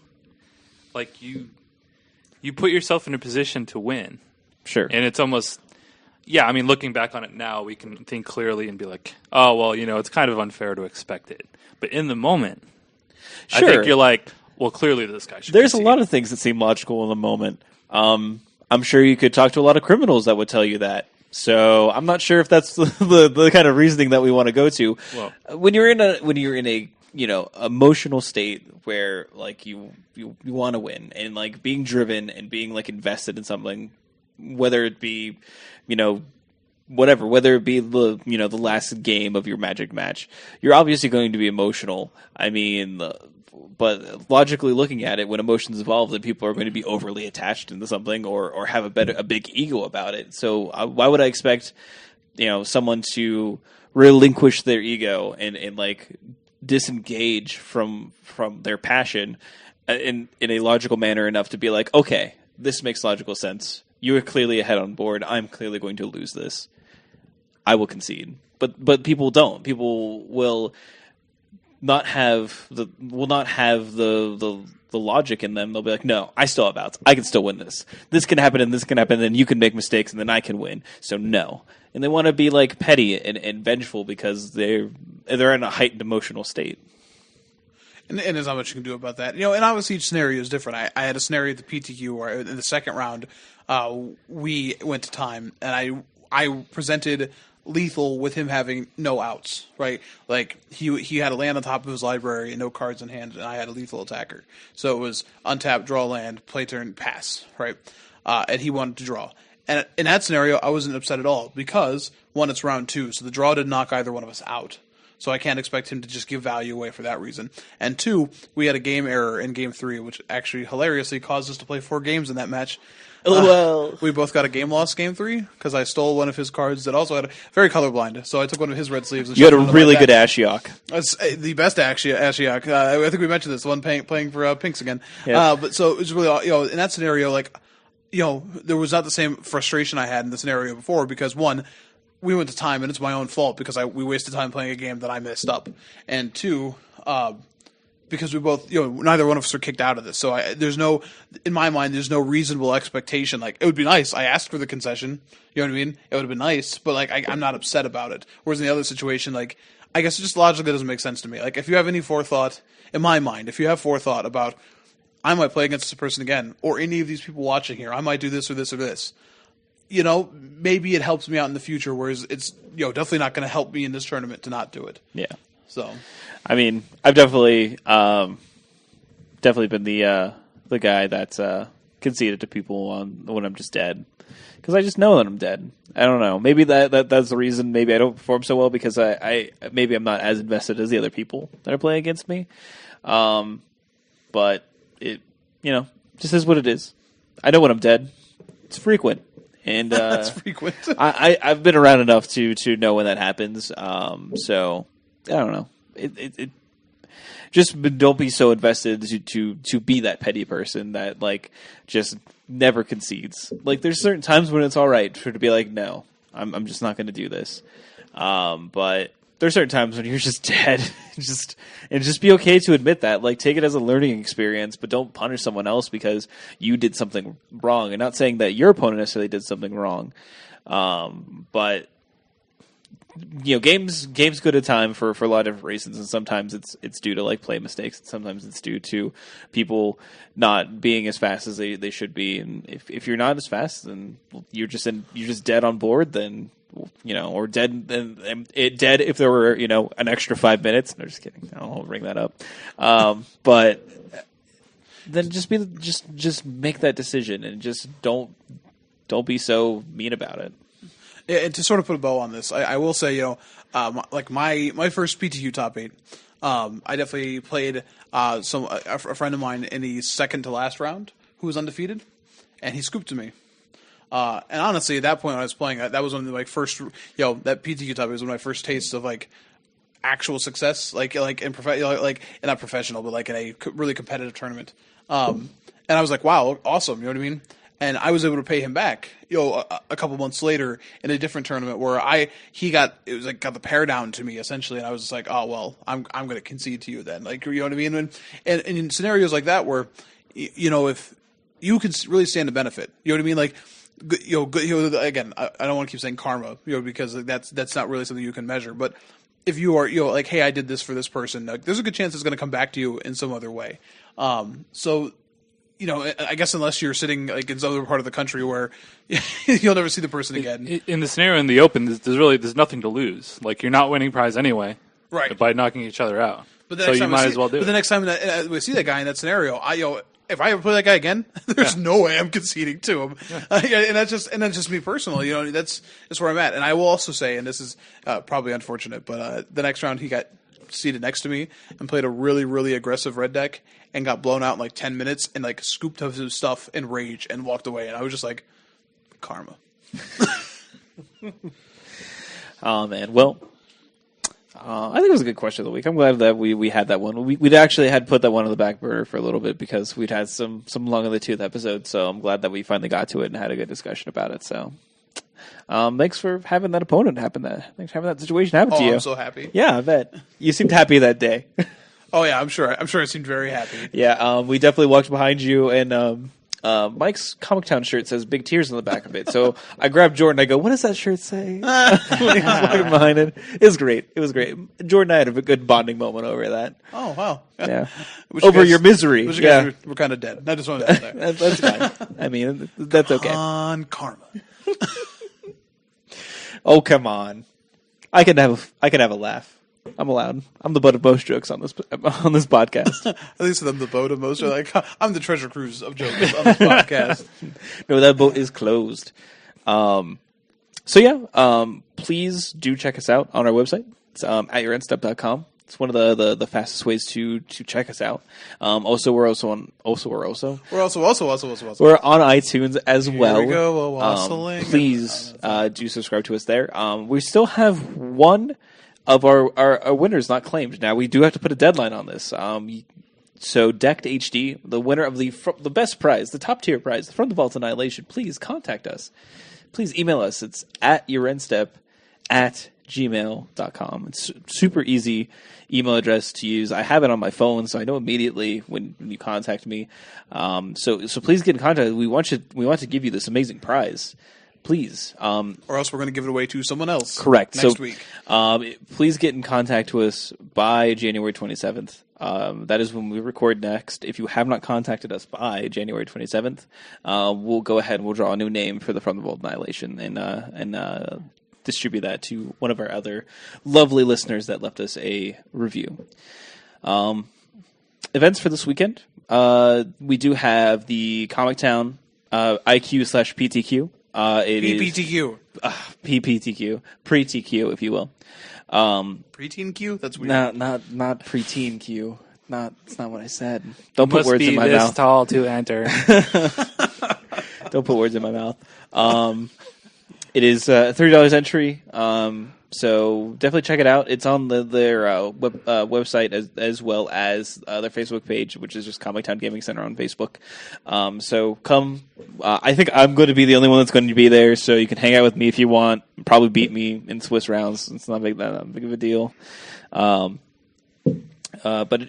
Like, you put yourself in a position to win. Sure. And it's almost, I mean, looking back on it now, we can think clearly and be like, oh, well, it's kind of unfair to expect it. But in the moment, sure. I think you're like, well, clearly this guy should There's concede. a lot of things that seem logical in the moment. I'm sure you could talk to a lot of criminals that would tell you that. So I'm not sure if that's the kind of reasoning that we want to go to. Well, When you're in a emotional state where like you want to win and like being driven and being like invested in something, whether it be whether it be the last game of your Magic match, you're obviously going to be emotional. I mean, but logically looking at it, when emotions evolve, then people are going to be overly attached into something or have a big ego about it. So why would I expect someone to relinquish their ego and like disengage from their passion in a logical manner enough to be like, okay, this makes logical sense. You are clearly ahead on board. I'm clearly going to lose this. I will concede. But people don't. People will not have the logic in them. They'll be like, no, I still have outs. I can still win this. This can happen and this can happen, and you can make mistakes and then I can win. So no. And they want to be like petty and vengeful because they're in a heightened emotional state. And there's not much you can do about that. And obviously each scenario is different. I had a scenario at the PTQ where in the second round, we went to time, and I presented lethal with him having no outs, right? Like he had a land on top of his library and no cards in hand, and I had a lethal attacker. So it was untap, draw land, play turn, pass, right? And he wanted to draw. And in that scenario, I wasn't upset at all because, one, it's round 2, so the draw didn't knock either one of us out. So I can't expect him to just give value away for that reason. And 2, we had a game error in game 3, which actually hilariously caused us to play 4 games in that match. We both got a game loss game 3 because I stole one of his cards that also had very colorblind. So I took one of his red sleeves. And you had a really good Ashiok. That's the best Ashiok. I think we mentioned this, the one playing for Pinks again. Yeah. But so it was really, in that scenario, like, there was not the same frustration I had in the scenario before because, one, we went to time and it's my own fault because we wasted time playing a game that I messed up. And 2, because we both, neither one of us are kicked out of this. So in my mind, there's no reasonable expectation. Like, it would be nice. I asked for the concession. You know what I mean? It would have been nice, but like, I'm not upset about it. Whereas in the other situation, like, I guess it just logically doesn't make sense to me. Like, if you have any forethought, in my mind, if you have forethought about, I might play against this person again, or any of these people watching here, I might do this or this or this. Maybe it helps me out in the future, whereas it's, definitely not going to help me in this tournament to not do it. Yeah. So, I mean, I've definitely been the guy that's conceded to people when I'm just dead, because I just know that I'm dead. I don't know. Maybe that's the reason. Maybe I don't perform so well because maybe I'm not as invested as the other people that are playing against me. But it just is what it is. I know when I'm dead. It's frequent. And that's frequent. I've been around enough to know when that happens. So I don't know. It just don't be so invested to be that petty person that like just never concedes. Like, there's certain times when it's all right to be like, no, I'm just not going to do this. But there's certain times when you're just dead. just be okay to admit that. Like, take it as a learning experience, but don't punish someone else because you did something wrong. And not saying that your opponent necessarily did something wrong, but games go to time for a lot of different reasons, and sometimes it's due to like play mistakes, and sometimes it's due to people not being as fast as they should be. And if you're not as fast, then you're just dead on board. Then or dead dead if there were an extra 5 minutes. No, just kidding. I won't bring that up. But then just make that decision and just don't be so mean about it. And to sort of put a bow on this, I will say, like my first PTQ top 8, I definitely played a friend of mine in the second to last round who was undefeated, and he scooped to me. And honestly, at that point when I was playing, that was one of my first, that PTQ top 8 was one of my first tastes of like actual success, like in not professional, but like in a really competitive tournament. And I was like, wow, awesome, you know what I mean? And I was able to pay him back, a couple months later in a different tournament where he got the pair down to me essentially, and I was just like, oh well, I'm going to concede to you then, like, you know what I mean? And in scenarios like that where, if you can really stand to benefit, you know what I mean? Like, again, I don't want to keep saying karma, because that's not really something you can measure, but if you are, like, hey, I did this for this person, like, there's a good chance it's going to come back to you in some other way. So. I guess unless you're sitting like in some other part of the country where you'll never see the person again. In the scenario in the open, there's nothing to lose. Like, you're not winning prize anyway, right? By knocking each other out. But the so next you time might as well do it. But the next time we see that guy in that scenario, if I ever play that guy again, there's no way I'm conceding to him. Yeah. And that's just me personally. That's where I'm at. And I will also say, and this is probably unfortunate, but the next round he got seated next to me and played a really, really aggressive red deck and got blown out in like 10 minutes and like scooped up his stuff in rage and walked away. And I was just like, karma. Oh man. Well, I think it was a good question of the week. I'm glad that we had that one. We'd actually had put that one on the back burner for a little bit because we'd had some long in the tooth episodes. So I'm glad that we finally got to it and had a good discussion about it. So thanks for having that opponent happen. Thanks for having that situation happen to you. I'm so happy. Yeah, I bet. You seemed happy that day. Oh yeah, I'm sure I seemed very happy. Yeah, we definitely walked behind you, and Mike's Comic Town shirt says "Big Tears" on the back of it. So I grabbed Jordan. I go, "What does that shirt say?" Behind it. It was great. It was great. Jordan and I had a good bonding moment over that. Oh wow! Yeah, over your misery. Yeah, we're kind of dead. I just wanted to add that. That's fine. I mean, that's okay. On karma. Oh come on! I can have a laugh. I'm allowed. I'm the butt of most jokes on this podcast. At least I'm the boat of most. Like, I'm the Treasure Cruise of jokes on this podcast. No, that boat is closed. So yeah, please do check us out on our website. It's at yourendstep.com. It's one of the fastest ways to check us out. We're on iTunes as well. Here we go, wassailing. Please do subscribe to us there. We still have one of our winners not claimed. Now we do have to put a deadline on this. So Decked HD, the winner of the best prize, the top tier prize, From the Vault Annihilation, please contact us. Please email us. It's at yourendstep@gmail.com. gmail.com. It's super easy email address to use. I have it on my phone, so I know immediately when you contact me. So please get in contact. We want to give you this amazing prize. Please. Or else we're going to give it away to someone else. Correct. Next week. Please get in contact with us by January 27th. That is when we record next. If you have not contacted us by January 27th, we'll go ahead and we'll draw a new name for the From the Vault Annihilation and distribute that to one of our other lovely listeners that left us a review. Events for this weekend. We do have the Comic Town IQ/PTQ. It PPTQ. is PPTQ, pre-TQ, if you will. Preteen Q? That's weird. Not preteen Q. It's not what I said. Don't put Must words be in my this mouth. tall to enter. Don't put words in my mouth. It is $30 entry. So definitely check it out. It's on their website as well as their Facebook page, which is just Comic Town Gaming Center on Facebook. So come. I think I'm going to be the only one that's going to be there, so you can hang out with me if you want. Probably beat me in Swiss rounds. It's not big of a deal. But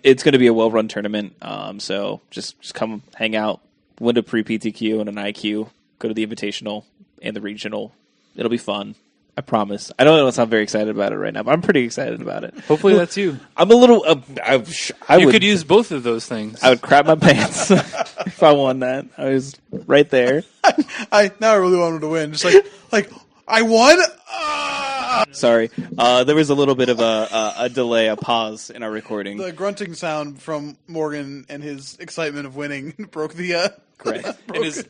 it's going to be a well-run tournament. So just come hang out. Win a pre-PTQ and an IQ. Go to the Invitational and the Regional. It'll be fun. I promise. I don't sound very excited about it right now, but I'm pretty excited about it. Hopefully that's you. I'm a little. You could use both of those things. I would crap my pants if I won that. I was right there. I really wanted to win. Just like I won. Sorry, there was a little bit of a delay, a pause in our recording. The grunting sound from Morgan and his excitement of winning broke the. Correct. And his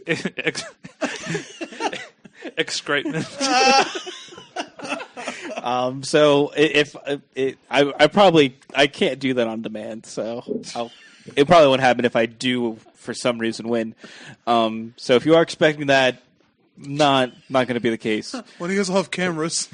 excrement. So if I can't do that on demand. So it probably won't happen if I do for some reason win. So if you are expecting that, not going to be the case. When you guys will have cameras.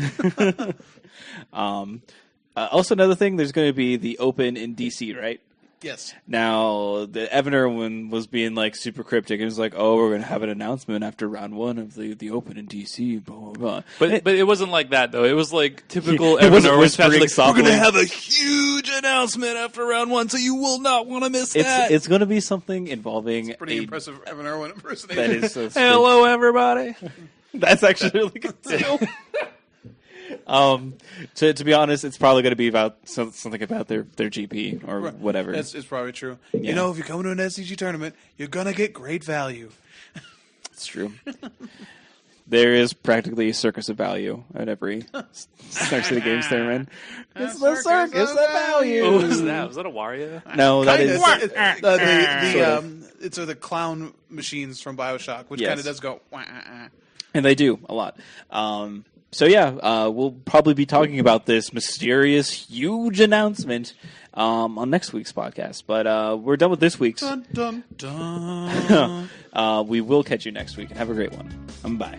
Also, another thing, there's going to be the Open in DC, right? Yes. Now, the Evan one was being like super cryptic. It was like, "Oh, we're going to have an announcement after round one of the Open in DC." Blah blah blah. But it wasn't like that though. It was like typical. It wasn't Evan whispering like, softly. we're going to have a huge announcement after round one, so you will not want to miss that. It's going to be something involving Pretty impressive Evan Irwin impersonation. That is so Hello, everybody. That's actually really good too. To be honest, it's probably going to be about something about their GP or whatever. It's probably true. Yeah. You know, if you come to an SCG tournament, you're gonna get great value. It's true. There is practically a circus of value at every Star City Games tournament. It's the circus of value. What was that? Was that a Wario? No, that is It's the clown machines from BioShock, which Yes. kind of does go. and they do a lot. So yeah, we'll probably be talking about this mysterious, huge announcement on next week's podcast. But we're done with this week's. Dun dun dun. We will catch you next week. Have a great one. Bye.